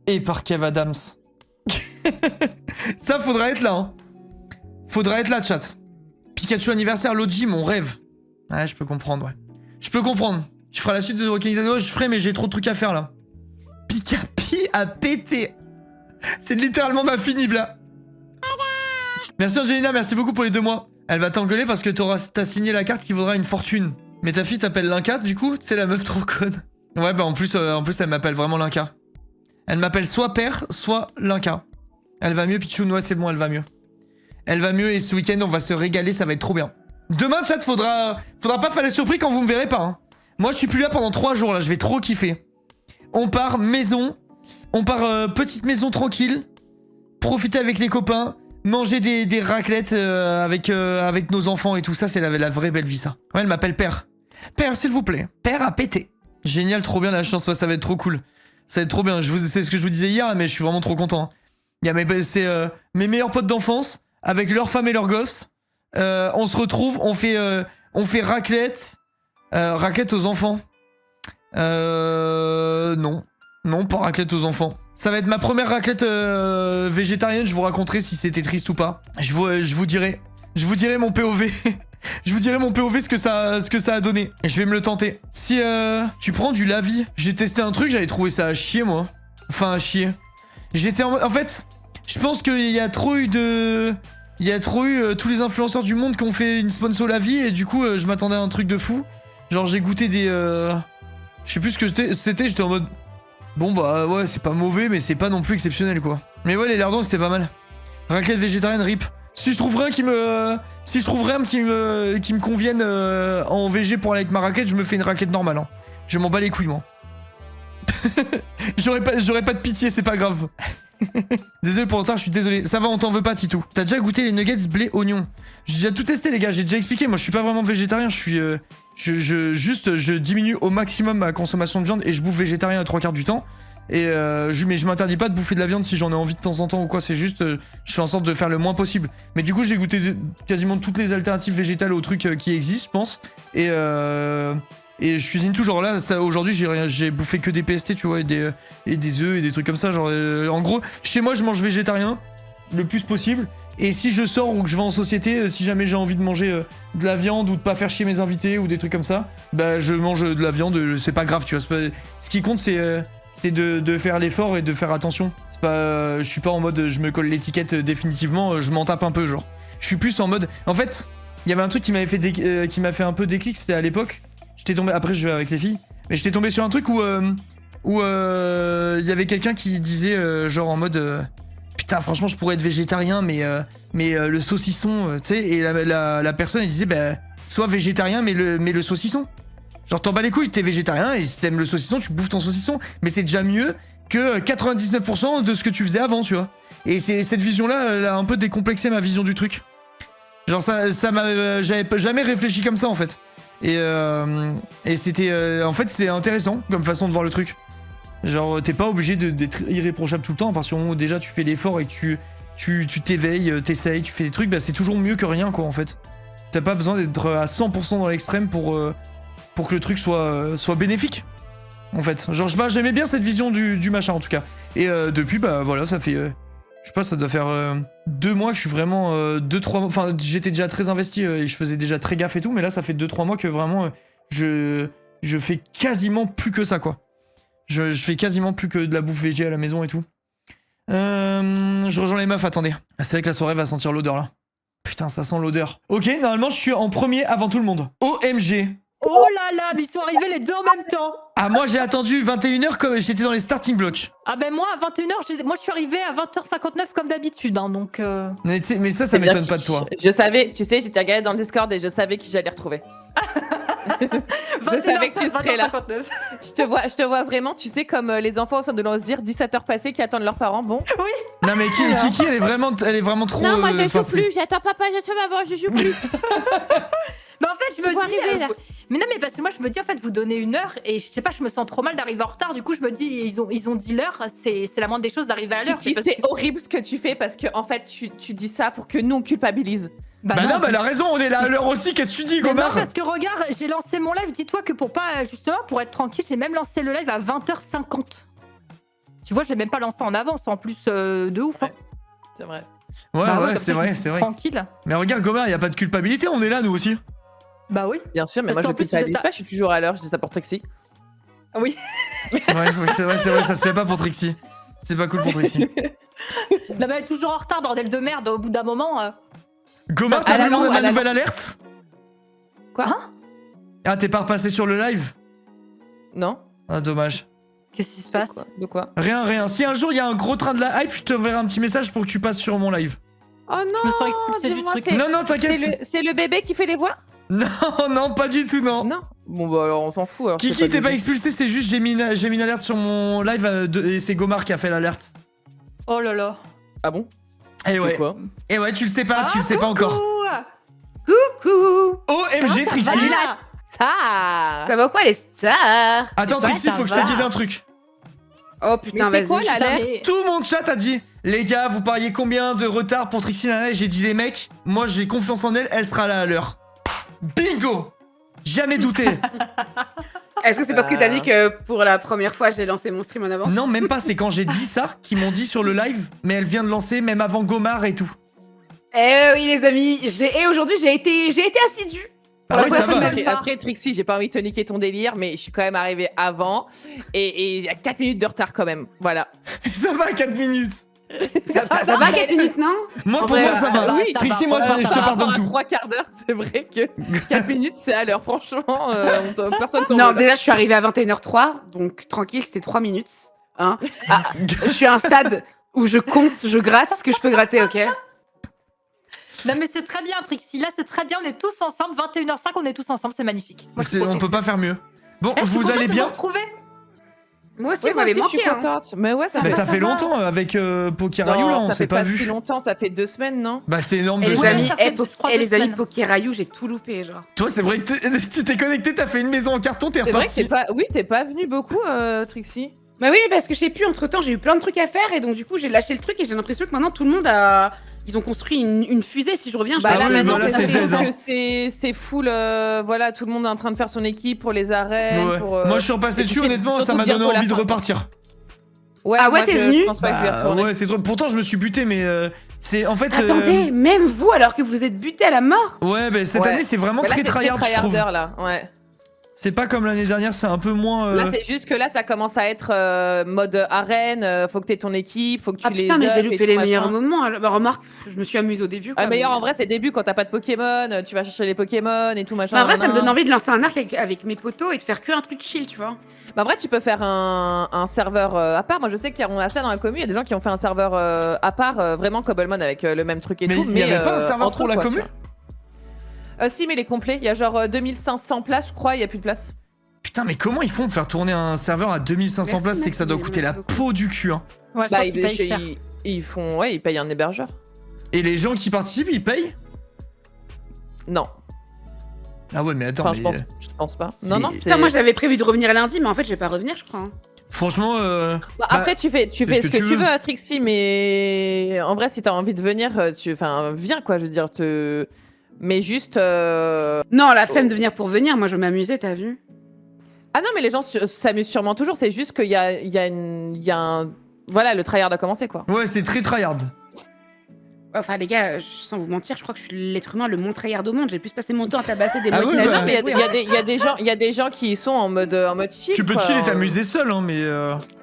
et par Kev Adams. Ça, faudra être là, hein. Faudra être là, chat. Pikachu anniversaire, Logi, mon rêve. Ouais, je peux comprendre, ouais. Je peux comprendre. Je ferai la suite de Volcanizados, je ferai, mais j'ai trop de trucs à faire, là. Pikapi a pété. C'est littéralement ma finible, là. Merci Angelina, merci beaucoup pour les 2 mois. Elle va t'engueuler parce que t'as signé la carte qui vaudra une fortune. Mais ta fille t'appelle Linka, du coup, c'est la meuf trop conne. Ouais, bah en plus elle m'appelle vraiment Linka. Elle m'appelle soit père, soit Linka. Elle va mieux, Pichoun, ouais, c'est bon, elle va mieux. Elle va mieux et ce week-end, on va se régaler, ça va être trop bien. Demain, chat, faudra pas faire les surprises quand vous me verrez pas, hein. Moi, je suis plus là pendant 3 jours, là, je vais trop kiffer. On part maison, petite maison tranquille, profiter avec les copains, manger des raclettes avec nos enfants et tout ça, c'est la vraie belle vie, ça. Ouais, elle m'appelle père. Père, s'il vous plaît. Père a pété. Génial, trop bien la chance, ouais, ça va être trop cool. Ça va être trop bien, c'est ce que je vous disais hier, mais je suis vraiment trop content. Il y a mes meilleurs potes d'enfance, avec leurs femmes et leurs gosses. On se retrouve, on fait raclette. Raclette aux enfants. Non. Non, pas raclette aux enfants. Ça va être ma première raclette végétarienne, je vous raconterai si c'était triste ou pas. Je vous dirai mon POV. Je vous dirai mon POV ce que ça a donné. Et je vais me le tenter. Si tu prends du Lavi, j'ai testé un truc, j'avais trouvé ça à chier moi. Enfin à chier. J'étais en fait, je pense qu'il y a trop eu tous les influenceurs du monde qui ont fait une sponsor Lavi et du coup je m'attendais à un truc de fou. Genre j'ai goûté des... Je sais plus ce que j'étais en mode... Bon bah ouais, c'est pas mauvais, mais c'est pas non plus exceptionnel quoi. Mais ouais, les lardons c'était pas mal. Raclette végétarienne, rip. Si je trouve rien qui me... Si je trouve rien qui me convienne en VG pour aller avec ma raclette, je me fais une raclette normale. Hein. Je m'en bats les couilles moi. J'aurais pas de pitié, c'est pas grave. Désolé pour le retard, je suis désolé. Ça va, on t'en veut pas, Titou. T'as déjà goûté les nuggets blé oignon? J'ai déjà tout testé, les gars. J'ai déjà expliqué. Moi, je suis pas vraiment végétarien. Je suis. Je diminue au maximum ma consommation de viande et je bouffe végétarien à 3/4 du temps. Et mais je m'interdis pas de bouffer de la viande si j'en ai envie de temps en temps ou quoi. C'est juste, je fais en sorte de faire le moins possible. Mais du coup, j'ai goûté quasiment toutes les alternatives végétales aux trucs qui existent, je pense. Et je cuisine toujours. Là, aujourd'hui, j'ai bouffé que des PST, tu vois, et des œufs et des trucs comme ça. Genre, en gros, chez moi, je mange végétarien le plus possible. Et si je sors ou que je vais en société, si jamais j'ai envie de manger de la viande ou de pas faire chier mes invités ou des trucs comme ça, bah je mange de la viande. C'est pas grave, tu vois. Ce qui compte, c'est de faire l'effort et de faire attention. C'est pas, je suis pas en mode, je me colle l'étiquette définitivement. Je m'en tape un peu, genre. Je suis plus en mode. En fait, il y avait un truc qui m'a fait un peu déclic. C'était à l'époque. J'étais tombé, après je vais avec les filles, mais j'étais tombé sur un truc où il y avait quelqu'un qui disait genre en mode putain franchement je pourrais être végétarien mais le saucisson tu sais, et la personne elle disait bah sois végétarien mais le saucisson. Genre t'en bats les couilles, t'es végétarien et si t'aimes le saucisson tu bouffes ton saucisson, mais c'est déjà mieux que 99% de ce que tu faisais avant, tu vois. Et cette vision là elle a un peu décomplexé ma vision du truc. Genre j'avais jamais réfléchi comme ça en fait. Et c'était... en fait, c'est intéressant comme façon de voir le truc. Genre, t'es pas obligé d'être irréprochable tout le temps. À partir du moment où déjà tu fais l'effort et que tu t'éveilles, t'essayes, tu fais des trucs, bah c'est toujours mieux que rien, quoi, en fait. T'as pas besoin d'être à 100% dans l'extrême pour que le truc soit bénéfique, en fait. Genre, j'aimais bien cette vision du machin, en tout cas. Et depuis, bah voilà, ça fait... je sais pas, ça doit faire 2 mois que je suis vraiment... 2-3 mois... Enfin, j'étais déjà très investi et je faisais déjà très gaffe et tout, mais là, ça fait 2-3 mois que vraiment, je fais quasiment plus que ça, quoi. Je fais quasiment plus que de la bouffe végé à la maison et tout. Je rejoins les meufs, attendez. C'est vrai que la soirée va sentir l'odeur, là. Putain, ça sent l'odeur. Ok, normalement, je suis en premier avant tout le monde. OMG. Oh là là, mais ils sont arrivés les deux en même temps. Ah, moi, j'ai attendu 21h comme j'étais dans les starting blocks. Ah ben moi, à 21h, moi je suis arrivé à 20h59 comme d'habitude, hein, donc... Mais ça m'étonne pas de toi. Je savais, tu sais, j'étais regardé dans le Discord et je savais qui j'allais retrouver. Je savais que tu serais là. Je te vois vraiment, tu sais, comme les enfants au centre de loisirs, 17h passées, qui attendent leurs parents, bon. Oui. Non mais Kiki, elle est vraiment trop... Non, moi je joue plus, j'attends papa, j'attends maman, je joue plus. Mais en fait, je me dis... Mais non, mais parce que moi, je me dis, en fait, vous donnez 1 heure et je sais pas, je me sens trop mal d'arriver en retard. Du coup, je me dis, ils ont dit l'heure, c'est la moindre des choses d'arriver à l'heure. C'est horrible ce que tu fais parce que, en fait, tu dis ça pour que nous, on culpabilise. Bah non, elle a raison, on est là à l'heure aussi, qu'est-ce que tu dis, Gomar? Non, parce que regarde, j'ai lancé mon live, dis-toi que pour pas, justement, pour être tranquille, j'ai même lancé le live à 20h50. Tu vois, je l'ai même pas lancé en avance, en plus de ouf. Hein. Ouais, c'est vrai. Ouais, bah ouais, c'est vrai. Tranquille. Mais regarde, Gomar, y a pas de culpabilité, on est là, nous aussi. Bah oui. Bien sûr, mais Parce moi je culpabilise pas, je suis toujours à l'heure, je dis ça pour Trixie. Oui. Ouais, c'est vrai, ça se fait pas pour Trixie. C'est pas cool pour Trixie. Non, mais elle est toujours en retard, bordel de merde, au bout d'un moment. Gomar, t'as vu ma nouvelle alerte? Quoi, hein? Ah, t'es pas repassé sur le live? Non. Ah, dommage. Qu'est-ce qui se passe? De quoi? Rien. Si un jour il y a un gros train de la hype, je te verrai un petit message pour que tu passes sur mon live. Oh non, je me sens expulsée du truc. Non, t'inquiète. C'est le bébé qui fait les voix? Non, pas du tout, non. Non. Bon bah alors on s'en fout. Alors, Kiki, t'es pas expulsé, c'est juste j'ai mis une alerte sur mon live et c'est Gomar qui a fait l'alerte. Oh là là. Ah bon? Et ouais. Quoi? Et ouais, tu le sais pas, pas encore. Coucou. OMG, Trixie. Ça va quoi les stars? Attends, Trixie, faut que je te dise un truc. Oh putain, vas-y. C'est quoi l'alerte? Tout mon chat a dit, les gars, vous pariez combien de retard pour Trixie Nana? J'ai dit, les mecs, moi j'ai confiance en elle, elle sera là à l'heure. Bingo! Jamais douté. Est-ce que c'est parce que t'as dit que pour la première fois j'ai lancé mon stream en avance? Non, même pas, c'est quand j'ai dit ça qu'ils m'ont dit sur le live, mais elle vient de lancer même avant Gomar et tout. Eh oui les amis, et aujourd'hui j'ai été assidue. Ah ouais, ça va. Après Trixie, j'ai pas envie de te niquer ton délire, mais je suis quand même arrivée avant et il y a 4 minutes de retard quand même, voilà. Ça va, 4 minutes. Ça va 4 minutes, non? Moi, En pour vrai, moi, ça va. oui, Trixie, moi, je te pardonne tout. 3 quarts d'heure, c'est vrai que 4 minutes, c'est à l'heure. Franchement, personne t'en Non, veut, là. déjà, je suis arrivée à 21h03, donc tranquille, c'était 3 minutes. Hein. Ah, je suis à un stade où je compte, je gratte ce que je peux gratter, ok? Non mais c'est très bien Trixie, là c'est très bien, on est tous ensemble, 21h05 on est tous ensemble, c'est magnifique. Moi, je suis On contente. peut pas faire mieux. Bon, Eh, je suis vous contente allez de bien? vous retrouver. Moi aussi, Oui, vous moi m'avez aussi, je suis manqué. Hein. contente. Mais ouais, ça Mais va. ça fait va. longtemps avec Pokérayou, là, Non, on ça s'est fait pas si vu. longtemps, ça fait 2 semaines, non? Bah, c'est énorme Et de les Ouais, amis, ça fait, je crois, 2 les amis semaines. Pokérayou, j'ai tout loupé, genre. Toi, c'est vrai que tu t'es connecté, t'as fait une maison en carton, t'es C'est vrai que reparti. t'es pas venu beaucoup, Trixie. Bah oui, mais parce que je sais plus, entre temps, j'ai eu plein de trucs à faire, et donc du coup, j'ai lâché le truc, et j'ai l'impression que maintenant, tout le monde a. Ils ont construit une fusée, si je reviens, je Bah vais Ah là oui, maintenant bah là, c'est c'est dead, hein. que c'est full, voilà, tout le monde est en train de faire son équipe pour les arènes, Ouais. pour. Moi, je suis repassé et dessus, puis c'est honnêtement, ça surtout m'a bien donné pour la envie de fin. repartir. Ouais, Ah ouais, moi, t'es je venu pense pas que je vais Bah, retourner. ouais, c'est trop. Pourtant, je me suis buté, mais c'est en fait. Attendez, même vous, alors que vous êtes buté à la mort? Ouais, bah cette Ouais. année, c'est vraiment Mais là, très c'est tryhard, je trouve. tryharder, là, ouais. C'est pas comme l'année dernière, c'est un peu moins. Là, c'est juste que là, ça commence à être mode arène. Faut que t'aies ton équipe, faut que tu Ah les putain, mais j'ai up et loupé tout, les machin. meilleurs moments. Bah remarque, je me suis amusée au début. Quoi, Ah, meilleur mais- en vrai, c'est début quand t'as pas de Pokémon, tu vas chercher les Pokémon et tout machin. Bah, en vrai, ça me nanana. donne envie de lancer un arc avec mes potos et de faire que un truc chill, tu vois. Bah, en vrai, tu peux faire un serveur à part. Moi, je sais qu'on a ça dans la commu. Il y a des gens qui ont fait un serveur à part, vraiment Cobblemon avec le même truc et Mais tout. il y avait pas un serveur entre pour eux, la quoi, commu? tu vois. Si, mais il est complet. Il y a genre 2500 places, je crois. Il y a plus de place. Putain, mais comment ils font pour faire tourner un serveur à 2500 Merci, places? C'est que ça doit merci, coûter la merci peau du cul, hein. Ouais, je Bah, pense qu'ils payent cher. ils font, ouais, ils payent un hébergeur. Et les gens qui participent, ils payent? Non, Ah ouais, mais attends, enfin, mais, je pense pas. c'est- Non, non, c'est. Putain, moi j'avais prévu de revenir lundi, mais en fait, je vais pas revenir, je crois. Hein. franchement, Bah, après, tu fais ce que tu veux, Trixie, mais en vrai, si t'as envie de venir, enfin, viens quoi. Je veux dire, mais juste. Non, la flemme de venir pour venir, moi je veux m'amuser, t'as vu? Ah non, mais les gens s'amusent sûrement toujours. C'est juste qu'il y a un. Voilà, le tryhard a commencé quoi. ouais, c'est très tryhard. Enfin, les gars, sans vous mentir, je crois que je suis l'être humain le moins tryhard au monde. J'ai plus passé mon temps à tabasser des Ah mots ouais, nazis. bah, Non, mais il y a des gens qui sont en mode chill. Tu peux quoi. chill et t'amuser seul, hein, mais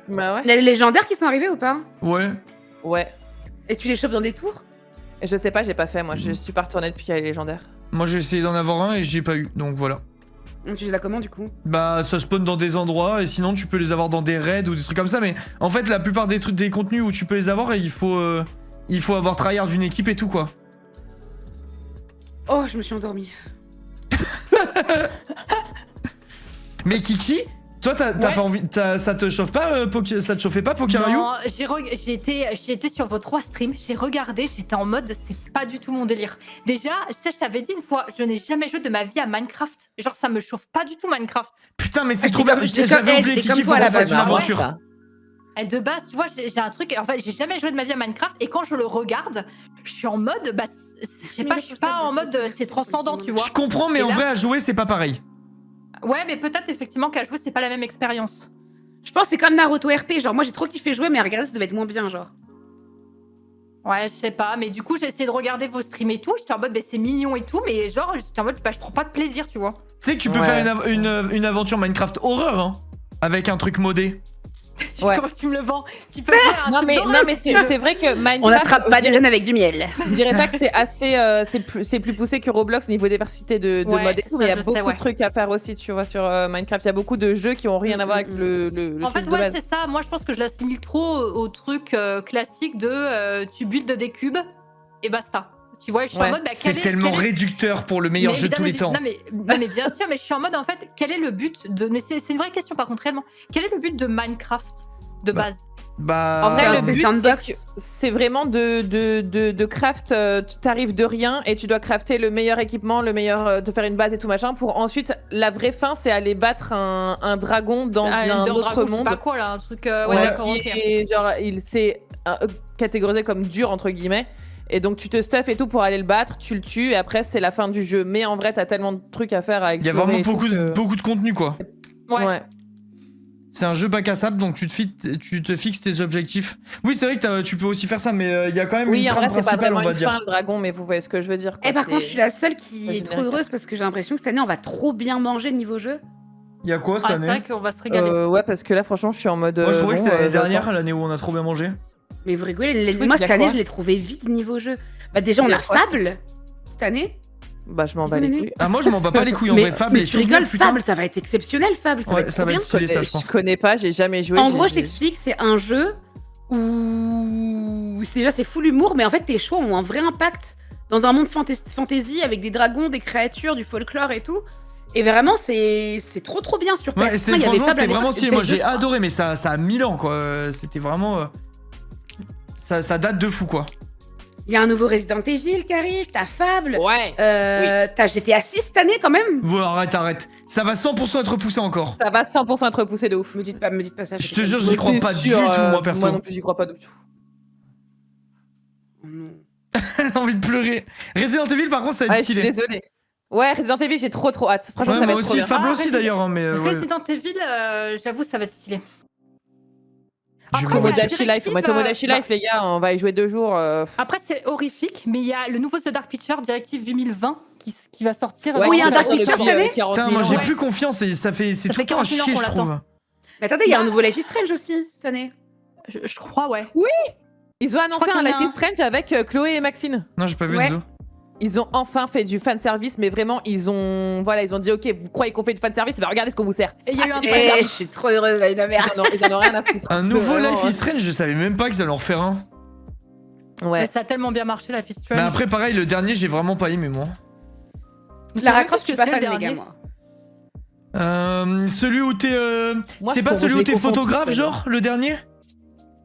Bah ouais. Les légendaires qui sont arrivés ou pas? ouais. Ouais. Et tu les chopes dans des tours? Je sais pas, j'ai pas fait. Moi, je suis pas retournée depuis qu'il y a les légendaires. Moi, j'ai essayé d'en avoir un et j'ai pas eu, donc voilà. Tu les as comment du coup? Bah, ça spawn dans des endroits et sinon tu peux les avoir dans des raids ou des trucs comme ça. Mais en fait, la plupart des trucs, des contenus où tu peux les avoir, il faut avoir tryhard d'une équipe et tout quoi. Oh, je me suis endormie. Mais Kiki, toi, t'as Ouais. pas envie, ça te chauffe pas, ça te chauffait pas Pokérayou? Non, j'ai été sur vos 3 streams, j'ai regardé, j'étais en mode c'est pas du tout mon délire. Déjà, je t'avais dit une fois, je n'ai jamais joué de ma vie à Minecraft. Genre ça me chauffe pas du tout Minecraft. Putain, mais c'est J'étais trop bien. comme- j'étais J'avais comme elle, oublié j'étais Kiki, comme faut toi à qu'on la fasse base. une Ah ouais, aventure. Et de base, tu vois, j'ai un truc, en fait, j'ai jamais joué de ma vie à Minecraft et quand je le regarde, je suis en mode, bah, je sais pas, je suis pas en mode c'est transcendant, tu vois. Je comprends, mais Et en là- vrai, à jouer, c'est pas pareil. Ouais, mais peut-être effectivement qu'à jouer, c'est pas la même expérience. Je pense que c'est comme Naruto RP. Genre, moi j'ai trop kiffé jouer, mais à regarder, ça devait être moins bien, genre. Ouais, je sais pas, mais du coup, j'ai essayé de regarder vos streams et tout, j'étais en mode, bah, c'est mignon et tout, mais genre, j'étais en mode, bah, je prends pas de plaisir, tu vois. Tu sais que tu peux Ouais. faire une aventure Minecraft horreur, hein, avec un truc modé. Ouais. Comment tu me le vends? Tu peux faire un Non, truc mais, d'horreur, non, mais si tu veux. c'est vrai que Minecraft. On n'attrape pas je des jeunes avec du miel. dirais pas que c'est assez. C'est plus poussé que Roblox au niveau diversité de Ouais, mode et tout, ça, mais il y a je sais, beaucoup ouais. de trucs à faire aussi, tu vois, sur Minecraft. Il y a beaucoup de jeux qui ont rien à voir avec le En truc fait, de ouais, base. c'est ça. Moi, je pense que je l'assimile trop au truc classique de tu builds des cubes et basta. Tu vois, je suis Ouais. en mode, bah, C'est tellement réducteur pour le meilleur Mais jeu de tous les évidemment, temps. Non mais bien sûr, mais je suis en mode, en fait, quel est le but de... Mais c'est une vraie question, par contre, réellement. Quel est le but de Minecraft, de Bah, base? Bah. En vrai, Ah, le c'est but, sandbox. c'est vraiment de craft. Tu t'arrives de rien et tu dois crafter le meilleur équipement, le meilleur, te faire une base et tout machin. Pour ensuite, la vraie fin, c'est aller battre un dragon dans un Ender autre Dragon, je sais monde. pas quoi, là, un truc... ouais, Ouais, d'accord, Qui ok. est, genre, il s'est catégorisé comme dur, entre guillemets. Et donc, tu te stuffes et tout pour aller le battre, tu le tues, et après, c'est la fin du jeu. Mais en vrai, t'as tellement de trucs à faire à Il y a explorer. vraiment et tout que- beaucoup de contenu, quoi. Ouais. C'est un jeu bac à sable, donc tu te fixes tes objectifs. Oui, c'est vrai que tu peux aussi faire ça, mais il y a quand même Oui, une en trame vrai, c'est pas principale, vraiment on va une dire. fin, le dragon, mais vous voyez ce que je veux dire. quoi. Eh, par C'est- contre, je suis la seule qui Ouais, est j'ai trop bien heureuse parce que j'ai l'impression que cette année, on va trop bien manger niveau jeu. Il y a quoi cette Ah, c'est vrai année? qu'on va se régaler. Ouais, parce que là, franchement, je suis en mode. Moi, je trouvais que c'était l'année j'attends. dernière, l'année où on a trop bien mangé. Mais vous rigolez, Oui, moi il y a cette année, quoi je l'ai trouvé vide niveau jeu. Bah déjà, Il y on a a quoi Fable cette année. Bah, je m'en bats les couilles. Ah, moi, je m'en bats pas les couilles en mais, vrai. Fable mais et tu Souvenir, rigoles, putain. Fable, ça va être exceptionnel, Fable. Ça va Ouais, être ça trop va bien. être stylé, ça, je pense. Je connais pas, j'ai jamais joué. En gros, je t'explique, c'est un jeu où déjà c'est full humour, mais en fait tes choix ont un vrai impact dans un monde fantasy avec des dragons, des créatures, du folklore et tout. Et vraiment, c'est trop bien sur PS3. Ouais, Il y avait franchement, Fable à c'était vraiment l'époque, stylé. Moi, PS2, j'ai je crois. adoré, mais ça a 1000 ans, quoi. C'était vraiment. Ça date de fou, quoi. Il y a un nouveau Resident Evil qui arrive, t'as Fable, Ouais. t'as GTA 6 cette année quand même. Bon, arrête. Ça va 100% être repoussé encore. Ça va 100% être repoussé de ouf. Me dites pas ça. Je te jure, j'y crois C'est pas sûr, du tout, moi, perso. Moi non plus, j'y crois pas du tout. Oh non. Elle a envie de pleurer. Resident Evil, par contre, ça va Ouais, être je suis stylé. désolée. Ouais, Resident Evil, j'ai trop hâte. Franchement, Ouais, ça va moi être trop aussi, bien. Fable Ah, aussi d'ailleurs, hein, mais ouais. Resident Evil, j'avoue, ça va être stylé. Je Après, m'en il y a Tomodachi Life, directive, moi Tomodachi bah, Life, les gars, on va y jouer 2 jours. Après, c'est horrifique, mais il y a le nouveau The Dark Picture, directive 8020, qui va sortir. Ouais, Oui, il y a un on Dark attend Picture depuis, cette année 40 Putain, 000 moi ans. j'ai Ouais. plus confiance et c'est Ça tout fait le temps à 40 000 ans chier, qu'on je trouve. l'attend. Mais attendez, il y a un nouveau Life is Strange aussi cette année. Je crois, ouais. Ils ont annoncé crois un qu'il y en Life a is Strange avec Chloé et Maxine. Non, j'ai pas vu Ouais. Enzo. Ils ont enfin fait du fanservice, mais vraiment, ils ont dit, ok, vous croyez qu'on fait du fanservice, bah regardez ce qu'on vous sert. Et il y a eu un Ça, c'est du Eh, je fanservice. suis trop heureuse, Aïda merde. Ils en ont rien à foutre. Un nouveau Vraiment, Life is Strange, je savais même pas qu'ils allaient en faire un. Mais Ouais. ça a tellement bien marché, la Fist Mais après, pareil, le dernier, j'ai vraiment pas aimé, moi. Lara Croft, je suis pas fan, les gars, moi. Celui où t'es. Moi, C'est je pas trouve celui que où je t'es les confonds photographe, tous, genre, le dernier?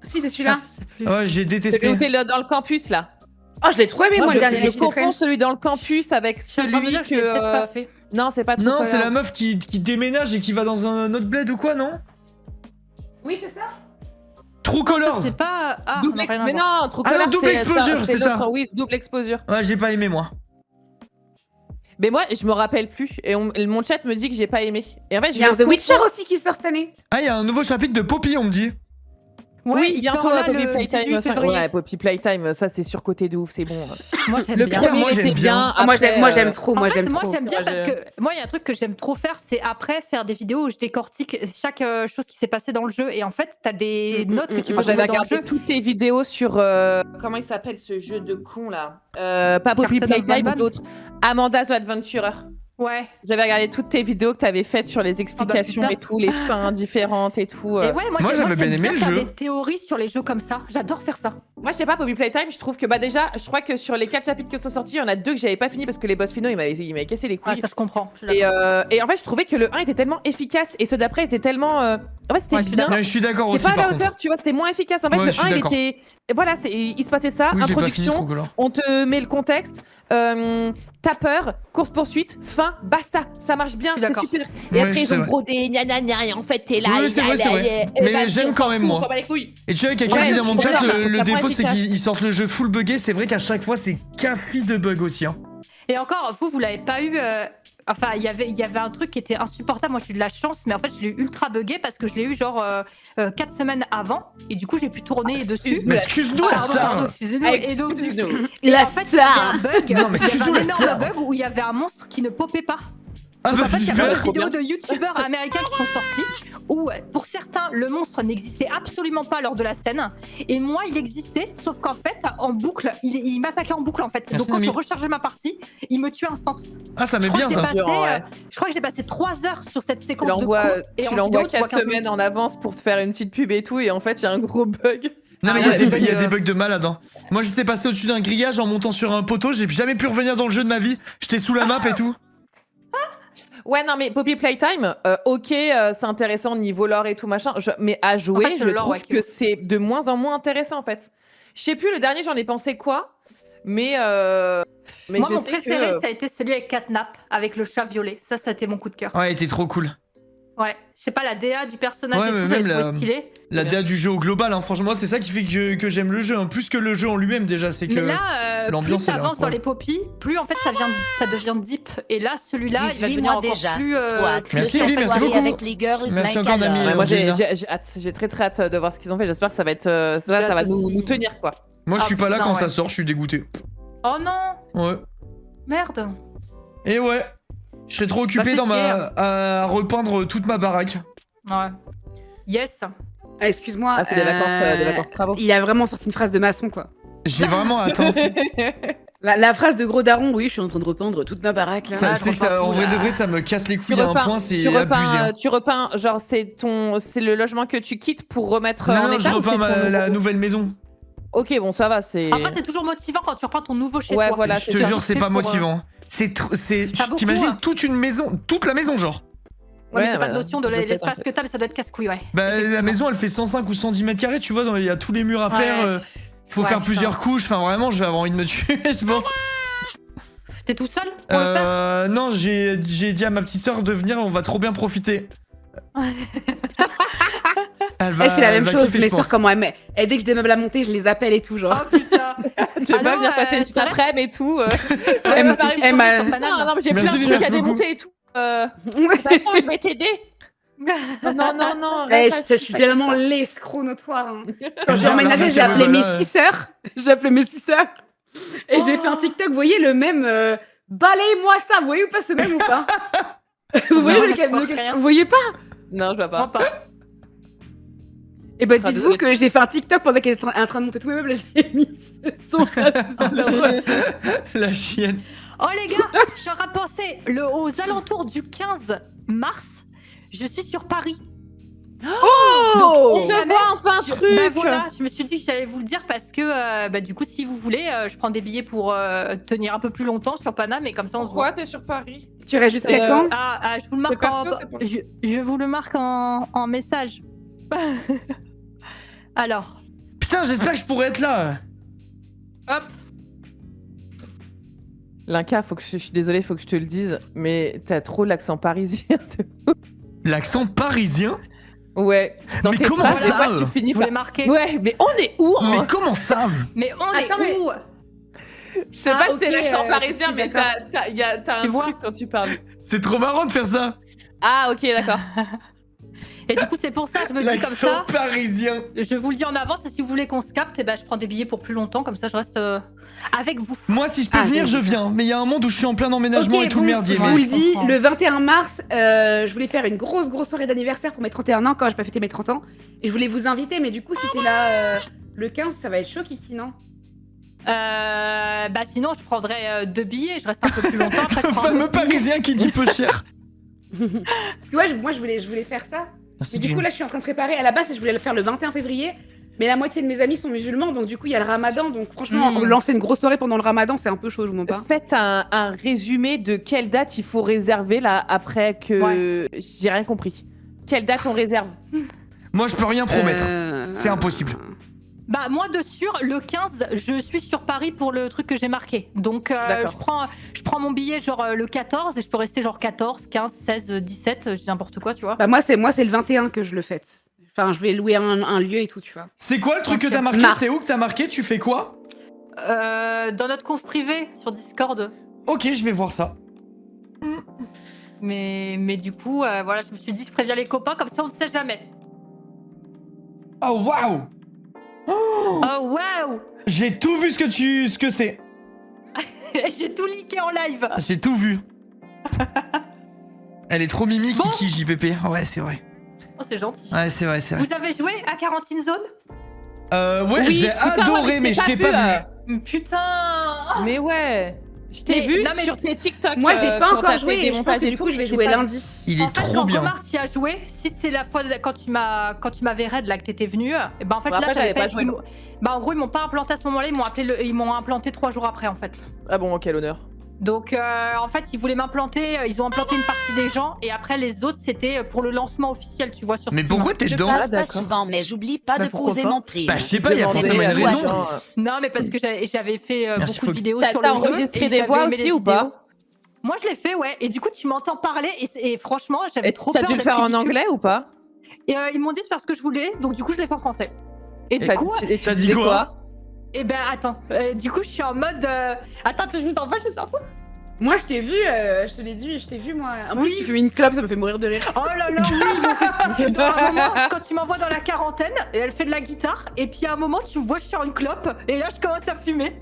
Si, c'est celui-là. Ouais, j'ai Celui détesté. où t'es dans le campus, là. Oh, je l'ai trop aimé, moi, le dernier je Life is confonds Strange. celui dans le campus avec celui que... fait. Non, c'est pas Non, True c'est la Colors. meuf qui déménage et qui va dans un autre bled ou quoi, non? Oui, c'est ça. True Colors! C'est pas. Ah, Double non, rien à mais voir. non, True Ah non, Colors, Double Exposure, c'est ça. l'autre. Oui, double exposure. Ouais, j'ai pas aimé, moi. Mais moi, je me rappelle plus. Et mon chat me dit que j'ai pas aimé. Et en fait, Il y a un The Witcher aussi qui sort cette année. Ah, il y a un nouveau chapitre de Poppy, on me dit. Ouais, Oui, il bientôt sort là Poppy le Playtime. 18 février. Ouais, Poppy Playtime, ça c'est surcoté de ouf, c'est bon. Moi, j'aime Le bien. Putain, premier moi, j'aime était bien. bien. Moi, après, j'aime trop, moi, j'aime trop. J'aime bien Ouais, parce je- que moi, il y a un truc que j'aime trop faire, c'est après faire des vidéos où je décortique chaque chose qui s'est passée dans le jeu. Et en fait, t'as des notes que tu peux Moi, j'avais trouver dans le regardé jeu. toutes tes vidéos sur. Comment il s'appelle ce jeu de con là Pas Poppy Carton of Playtime, Batman. l'autre. Amanda's Adventurer. Ouais. J'avais regardé toutes tes vidéos que t'avais faites sur les explications putain. et tout, les fins différentes et tout. Et ouais, Moi, j'avais bien aimé le faire jeu. des théories sur les jeux comme ça. J'adore faire ça. Moi, je sais pas, Poppy Playtime, je trouve que bah déjà, je crois que sur les 4 chapitres qui sont sortis, il y en a 2 que j'avais pas fini parce que les boss finaux, ils m'avaient cassé les Ah, couilles. ça, je comprends. Je suis Et, d'accord. et en fait, je trouvais que le 1 était tellement efficace et ceux d'après étaient tellement. En fait, c'était Ouais, je suis bien. Ouais, je suis d'accord C'est aussi, pas à par la contre. hauteur, tu vois, c'était moins efficace. En fait, Ouais, je le suis 1, il d'accord. était. Voilà, il se passait ça, Oui, j'ai pas fini introduction, True Colors. on te met le contexte, t'as peur, course-poursuite, fin, basta. Ça marche bien, Je suis c'est d'accord. super. Et Ouais, après, ils c'est ont vrai. brodé, gna gna gna, et en fait, t'es là. Oui, c'est vrai, c'est vrai. Mais j'aime quand même, moi. On s'en bat les couilles. Et tu vois, quelqu'un Ouais, dit dans mon je chat, comprends, le ça défaut prend c'est efficace. qu'ils sortent le jeu full buggé. C'est vrai qu'à chaque fois, c'est café de bugs aussi. Hein. Et encore, vous l'avez pas eu. Enfin, il y avait un truc qui était insupportable. Moi, j'ai eu de la chance, mais en fait, je l'ai eu ultra buggé parce que je l'ai eu genre 4 semaines avant. Et du coup, j'ai pu tourner dessus. Mais excuse-nous, la Pardon, star! excusez-nous. Et donc, Excuse-nous. La en fait, il y avait un bug. Non, mais il y avait excuse-nous, un la énorme star. bug où il y avait un monstre qui ne popait pas. Ah Donc, bah en fait, il y a super! des vidéos de youtubeurs américains qui sont sorties où, pour certains, le monstre n'existait absolument pas lors de la scène. Et moi, il existait, sauf qu'en fait, en boucle, il m'attaquait en boucle en fait. Merci, Donc quand Nami. je rechargeais ma partie, il me tuait instant. Ah, ça Je met crois bien que j'ai ça. passé, Ouais. je crois que j'ai passé 3 heures sur cette Tu séquence de l'envoies coups. Et en vidéo, tu vois 4 qu'un peu. semaines en avance pour te faire une petite pub et tout, et en fait, il y a un gros bug. Non, mais Ah ouais, il y a bugs, des bugs de malade. Hein. Moi, j'étais passé au-dessus d'un grillage en montant sur un poteau. J'ai jamais pu revenir dans le jeu de ma vie. J'étais sous la map et tout. Ouais, non, mais Poppy Playtime, ok, c'est intéressant niveau lore et tout machin, mais à jouer, En fait, je le lore, trouve ouais, que c'est de moins en moins intéressant en fait. Je sais plus, le dernier, j'en ai pensé quoi, mais Moi, je mon sais préféré, que... ça a été celui avec Catnap, avec le chat violet. Ça a été mon coup de cœur. Ouais, il était trop cool. Ouais. Je sais pas, la DA du personnage Ouais, et mais tout, j'avais même trouvé stylé. La bien. DA du jeu au global, hein. Franchement, moi, c'est ça qui fait que j'aime le jeu. Hein. Plus que le jeu en lui-même, déjà. C'est que. Mais là, l'ambiance, plus elle est t'avances dans incroyable. les poppies, plus en fait ça devient deep. Et là, celui-là, il va 18 devenir mois encore déjà. plus. Toi, Merci, le Ellie, merci soirée beaucoup. avec les girls Merci like encore, alors. Nami. Ouais, moi, j'ai Angelina. hâte, j'ai très hâte de voir ce qu'ils ont fait. J'espère que ça va être, ça J'ai va hâte nous aussi. tenir quoi. Moi, je Ah, suis pas là putain, quand ça ouais. sort. Je suis dégoûté. Oh non, Ouais. merde. Et ouais. Je serais trop occupé fais dans chier, à repeindre toute ma baraque. Ouais. Yes. Ah, excuse-moi. Ah, c'est des vacances travaux. Il a vraiment sorti une phrase de maçon, quoi. J'ai vraiment... Attends. La phrase de gros daron, oui, je suis en train de repeindre toute ma baraque, là. Ça, c'est que ça, en vrai de vrai, ça me casse les couilles à un point, c'est abusé. Hein. Tu repeins, genre, c'est le logement que tu quittes pour remettre en Non, état. je repeins la nouvelle maison. Ok, bon, ça va, c'est... Après, c'est toujours motivant quand tu repeins ton nouveau chez Ouais, toi. voilà, Je te jure, c'est pas motivant. T'imagines hein. toute la maison, genre. Ouais, mais j'ai pas voilà. de notion de Je sais, l'espace t'inquiète. que t'as, mais ça doit être casse-couille, ouais. Bah, la maison, elle fait 105 ou 110 mètres carrés, tu vois, il y a tous les murs à faire. Faut Ouais, faire putain. plusieurs couches. Enfin, vraiment, je vais avoir envie de me tuer, je pense. T'es tout seul pour le faire Non, j'ai dit à ma petite sœur de venir, on va trop bien profiter. Elle va, C'est la même elle va chose, kiffer, mes je sœurs, pense. comment elles dès que j'ai des meubles à monter, je les appelle et tout, genre. Oh putain. Tu veux Ah pas non, venir passer une petite c'est vrai après-midi et tout Elle m'a- m'arrive elle m'a- Putain, non, mais j'ai Merci, plein de trucs merci à beaucoup. démonter et tout. Attends, je vais t'aider. Non, Eh, reste je suis tellement l'escroc notoire. Hein. Quand j'ai Non, emménagé, non, j'ai appelé mes voilà. 6 sœurs. J'ai appelé mes 6 sœurs. Et j'ai fait un TikTok, vous voyez le même balaye-moi ça, vous voyez ou pas ce même ou pas? Vous voyez Non, lequel, je vois lequel- rien. Vous voyez pas? Non, je vois Moi pas. pas. Et bah Ah, dites-vous désolée. que j'ai fait un TikTok pendant qu'elle était en train de monter tous mes meubles et j'ai mis son La chienne. Oh les gars, je suis repensé aux alentours du 15 mars, je suis sur Paris. Oh On se jamais- voit enfin un Bah truc. voilà, je me suis dit que j'allais vous le dire parce que bah, du coup, si vous voulez, je prends des billets pour tenir un peu plus longtemps sur Paname et comme ça on se voit. Pourquoi t'es sur Paris? Tu restes jusqu'à quand? Je vous le marque perso, c'est pour- je vous le marque en message. Alors, Putain, j'espère que je pourrais être là. hop, Linka, je suis désolée, faut que je te le dise, mais t'as trop l'accent parisien. L'accent parisien? Ouais. Dans Mais tes comment phrases, des ça fois, tu finis je vous par... l'ai marqué. Ouais, mais on est où hein Mais comment ça? Mais on Attends, est mais- où Je sais Ah, pas si ok, c'est l'accent parisien, si, mais d'accord. t'as Tu un vois truc quand tu parles. C'est trop marrant de faire ça. Ah, ok, d'accord. Et du coup, c'est pour ça que je me dis comme L'accent ça. parisien. Je vous le dis en avance et si vous voulez qu'on se capte, eh ben, je prends des billets pour plus longtemps, comme ça je reste avec vous. Moi, si je peux Ah, venir, oui. je viens. Mais il y a un monde où je suis en plein emménagement Ok, et tout bon, le merdier. Je Mais vous le je dis, comprends. le 21 mars, je voulais faire une grosse soirée d'anniversaire pour mes 31 ans quand j'ai pas fêté mes 30 ans. Et je voulais vous inviter, mais du coup, si t'es là le 15, ça va être chaud, Kiki, non? Bah sinon, je prendrais 2 billets, je reste un peu plus longtemps. Après, je le prends un fameux autre billet. parisien qui dit peu cher. Parce que ouais, moi, je voulais faire ça. Merci, Et du Green. coup, là, je suis en train de préparer. À la base, je voulais le faire le 21 février. Mais la moitié de mes amis sont musulmans, donc du coup, il y a le ramadan. Donc franchement, lancer une grosse soirée pendant le ramadan, c'est un peu chaud, je vous mens pas. Faites un résumé de quelle date il faut réserver là après que j'ai rien compris. Quelle date on réserve? Moi, je peux rien promettre. C'est Euh, impossible. Bah moi de sûr, le 15, je suis sur Paris pour le truc que j'ai marqué. Donc D'accord. je prends mon billet genre le 14 et je peux rester genre 14, 15, 16, 17, je dis n'importe quoi, tu vois. Bah moi, c'est le 21 que je le fête. Enfin, je vais louer un lieu et tout, tu vois. C'est quoi le truc que Ok. t'as marqué? Mars. C'est où que t'as marqué? Tu fais quoi? Dans notre conf privé sur Discord. Ok, je vais voir ça. Mais du coup, voilà, je me suis dit, je préviens les copains, comme ça on ne sait jamais. Oh waouh! Oh waouh. J'ai tout vu ce que c'est. J'ai tout leaké en live. J'ai tout vu. Elle est trop mimi, Bon. Kiki JPP. Ouais, c'est vrai. Oh, c'est gentil. Ouais, c'est vrai, c'est vrai. Vous avez joué à Quarantine Zone? Ouais, Oui, j'ai putain, adoré, mais je t'ai pas vu. Putain. Mais ouais. Je t'ai Mais- vu non, mais- sur tes TikTok. Moi, j'ai pas quand encore t'as joué fait et des je pense montages que et du tout, coup, je mais vais t'ai jouer pas vu. lundi. Il est En fait, trop quand bien. Romar t'y a joué, si c'est la fois quand tu m'avais raid là que t'étais venu, et ben en fait Bon, là après, j'avais pas joué, ils m'ont- bah en gros ils m'ont pas implanté à ce moment-là, ils m'ont implanté 3 jours après en fait. Ah bon, quel honneur. Donc en fait ils voulaient m'implanter, ils ont implanté une partie des gens et après les autres c'était pour le lancement officiel, tu vois sur Mais Steam. pourquoi t'es Je dedans? passe pas d'accord. souvent, mais j'oublie pas Bah, de pourquoi poser pas mon prix. Bah, je sais pas, il y a Demandez forcément une à raison. Joie. Non mais parce que j'avais fait Merci, beaucoup de Fog. vidéos T'as sur le jeu. enregistré et des ils voix avaient aimé aussi les ou pas? vidéos. Moi je l'ai fait, ouais, et du coup tu m'entends parler et franchement j'avais Et trop t'as peur dû le d'être faire en ridicule. anglais ou pas? Et ils m'ont dit de faire ce que je voulais, donc du coup je l'ai fait en français. Et du T'as- coup, tu T'as dit disais quoi? eh ben attends, du coup je suis en mode attends, je vous en fous. Moi, je t'ai vu, je te l'ai dit, je t'ai vu, moi. En plus, Oui. tu fais une clope, ça me fait mourir de rire. Oh là là, oui, donc, à un moment, quand tu m'envoies dans la quarantaine, et elle fait de la guitare, et puis à un moment tu me vois je suis sur une clope, et là je commence à fumer.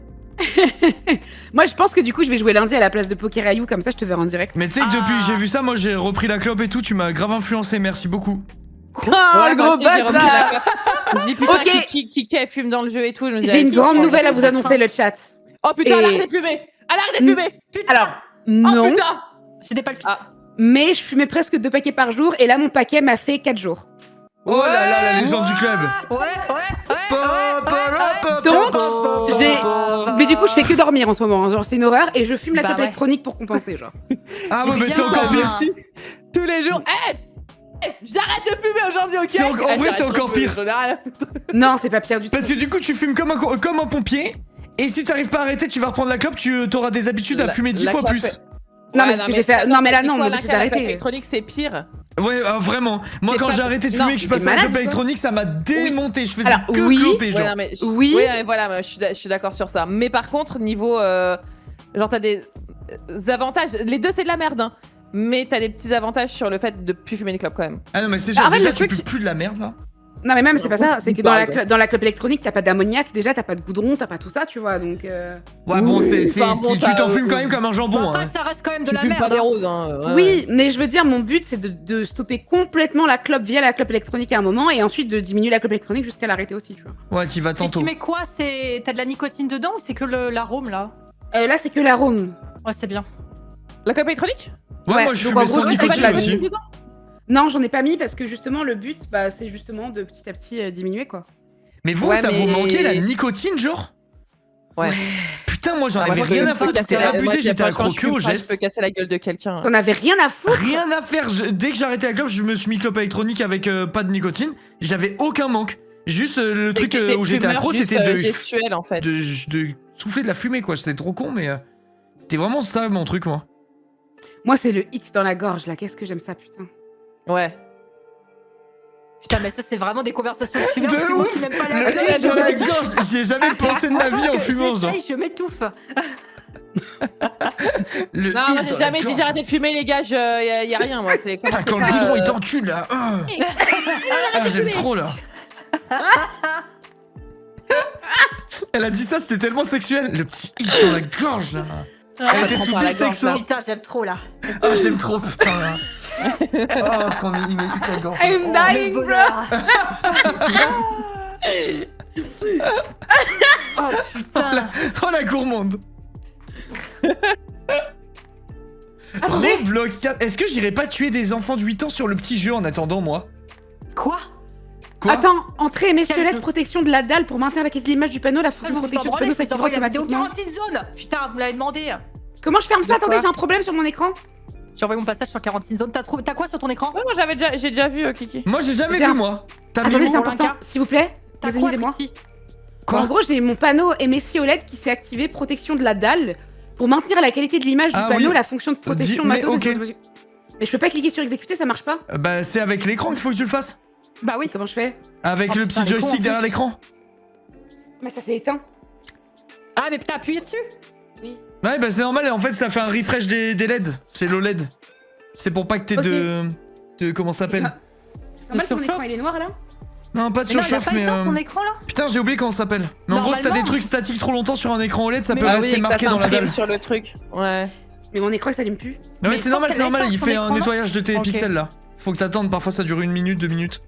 Moi, je pense que du coup, je vais jouer lundi à la place de Pokerayou, comme ça, je te verrai en direct. Mais tu sais que depuis Ah. que j'ai vu ça, moi j'ai repris la clope et tout, tu m'as grave influencé, merci beaucoup. Ah, Ouais, moi gros aussi, j'ai remis bâtard. la clope. Je me dis putain, Ok. qui elle fume dans le jeu et tout. Je me dis, J'ai une qui- grande qui- nouvelle à vous annoncer, le chat. Oh putain, Et- elle arrête de fumer. Elle arrête de fumer. Alors, Oh non, putain. J'ai des palpites. Ah. mais je fumais presque 2 paquets par jour et là, mon paquet m'a fait 4 jours. Oh là là, la légende du club. Ouais. Donc, Mais du coup, je fais que dormir en ce moment. Hein. Genre, c'est une horreur et je fume la Bah clope ouais. électronique pour compenser. Genre. Ah ouais, mais bien, c'est encore pire. Tous les jours. J'arrête de fumer aujourd'hui, ok. C'est en vrai, c'est j'arrête encore de fumer, pire. j'en ai rien à foutre. Non, c'est pas pire du tout. Parce que du coup, tu fumes comme un pompier. Et si t'arrives pas à arrêter, tu vas reprendre la clope, tu auras des habitudes à fumer 10 la fois clope, plus. Non, Ouais, mais c'est ce que j'ai fait. Non, mais là, non, quoi, mon la but, c'est clope d'arrêter. électronique, c'est pire. Ouais, vraiment. Moi, C'est quand pas- j'ai arrêté de non, fumer, que je suis passé à la malade, clope toi. électronique, ça m'a démonté. Je faisais Alors, que oui. cloper, genre. Ouais, non, mais Oui. Ouais, voilà, mais je suis d'accord sur ça. Mais par contre, niveau. Genre, t'as des avantages. Les deux, c'est de la merde, hein. Mais t'as des petits avantages sur le fait de plus fumer des clopes quand même. Ah non, mais c'est sûr, En fait, déjà, le tu truc- pues plus de la merde, là. Non, mais même, c'est pas ça. C'est que Bah, dans la clope électronique, t'as pas d'ammoniac. Déjà, t'as pas de goudron, t'as pas tout ça, tu vois. Donc. Ouais, bon, Oui, c'est enfin, bon, tu t'en t'as- fumes quand même comme un jambon, Après, hein. ça reste quand même de Tu la fumes merde. pas des hein. roses, hein. Ouais. Oui, mais je veux dire, mon but, c'est de stopper complètement la clope via la clope électronique à un moment et ensuite de diminuer la clope électronique jusqu'à l'arrêter aussi, tu vois. Ouais, t'y vas Et tantôt. tu mets quoi? T'as de la nicotine dedans ou c'est que l'arôme là? Là, c'est que l'arôme. Ouais, c'est bien. La clope électronique Ouais, Ouais, moi, je donc, fumais en gros, sans c'est pas nicotine de la aussi. dedans. Non, j'en ai pas mis parce que justement, le but, bah, c'est justement de petit à petit diminuer, quoi. Mais vous, Ouais, ça vous mais- manquait la nicotine, genre? Ouais. Putain, moi, j'en Ah, avais moi, rien je à peux foutre, casser c'était la- abusé, moi, j'étais franchement, accroqué je fume au pas, Je geste. peux casser la gueule de quelqu'un. T'en avais rien à foutre. Rien à faire. Dès que j'ai arrêté la clope, je me suis mis clope électronique avec pas de nicotine. J'avais aucun manque. Juste le truc où j'étais accro, c'était gestuel en fait. de souffler de la fumée, quoi. C'était trop con, mais c'était vraiment ça mon truc, moi. Moi, c'est le hit dans la gorge, là. Qu'est-ce que j'aime ça, putain. Ouais. Putain, mais ça, c'est vraiment des conversations de fumeurs. De parce que moi ouf. qui n'aime pas Le la hit dans la gorge, j'y ai jamais pensé de ma vie en fumant, genre. Je m'étouffe. Le Non, hit moi dans j'ai la jamais dit gorge. j'ai arrêté de fumer, les gars. Y a rien, moi. C'est Putain, quand le goudron il t'encule là. J'aime trop là. Elle a dit ça, c'était tellement sexuel. Le petit hit dans la gorge là. Elle était sous des sexes. Putain, j'aime trop là. Ah, j'aime trop, putain. Là. Oh, quand il me hit la gorge. I'm Oh, dying, le bro. bonheur. Oh putain. Oh la gourmande. Attendez. Roblox, tiens, est-ce que j'irais pas tuer des enfants de 8 ans sur le petit jeu en attendant, moi? Quoi? Quoi? Attends, entrée et messieurs, Quel jeu protection de la dalle pour maintenir la qualité de l'image du panneau, la Ah, fonction vous de vous en protection du branlez, panneau je vous envoie s'activera la vidéo automatiquement. quarantine zone. Putain, vous l'avez demandé. Comment je ferme ça? De Attendez, quoi j'ai un problème sur mon écran. J'ai envoyé mon passage sur quarantine zone. T'as quoi sur ton écran? Ouais, moi j'ai déjà vu Kiki. Moi, j'ai jamais J'ai vu, un- moi. T'as mis Attendez, où? c'est important, Linka. s'il vous plaît. T'as Les quoi, amis, moi. Trixie? Quoi? En gros, j'ai mon panneau MSI OLED qui s'est activé, protection de la dalle, pour maintenir la qualité de l'image du Ah panneau, oui. la fonction de protection Mais matos. ok. Mais je peux pas cliquer sur exécuter, ça marche pas. Bah, c'est avec l'écran qu'il faut que tu le fasses. Bah oui. Comment je fais? Avec Oh, le putain, petit les cons, en joystick plus. derrière l'écran. Mais ça s'est éteint. Ah, mais t'as appuyé dessus? Oui. Ouais, bah, c'est normal, et en fait, ça fait un refresh des LED. C'est l'OLED. C'est pour pas que t'aies Ok. de. Comment ça s'appelle? C'est normal que mon surchauffe. écran il est noir là? Non, pas de Mais non, il a surchauffe, pas mais. éteint son écran là? Putain, j'ai oublié comment ça s'appelle. Mais en gros, si t'as des Normalement. trucs statiques trop longtemps sur un écran OLED, ça Mais peut ah rester marqué dans la dalle. sur le truc. Ouais. Mais mon écran il s'allume plus. Non, mais Mais c'est je normal, pense c'est normal, qu'elle il éteint fait son un écran, nettoyage de tes Ok. pixels là. Faut que t'attendes, parfois ça dure 1 minute, 2 minutes.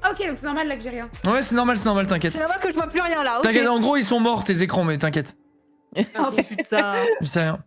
Ah, ok, donc c'est normal là que j'ai rien. Ouais, c'est normal, t'inquiète. C'est normal que je vois plus rien là. Ok. T'inquiète, en gros, ils sont morts tes écrans, mais t'inquiète. Oh putain. C'est rien.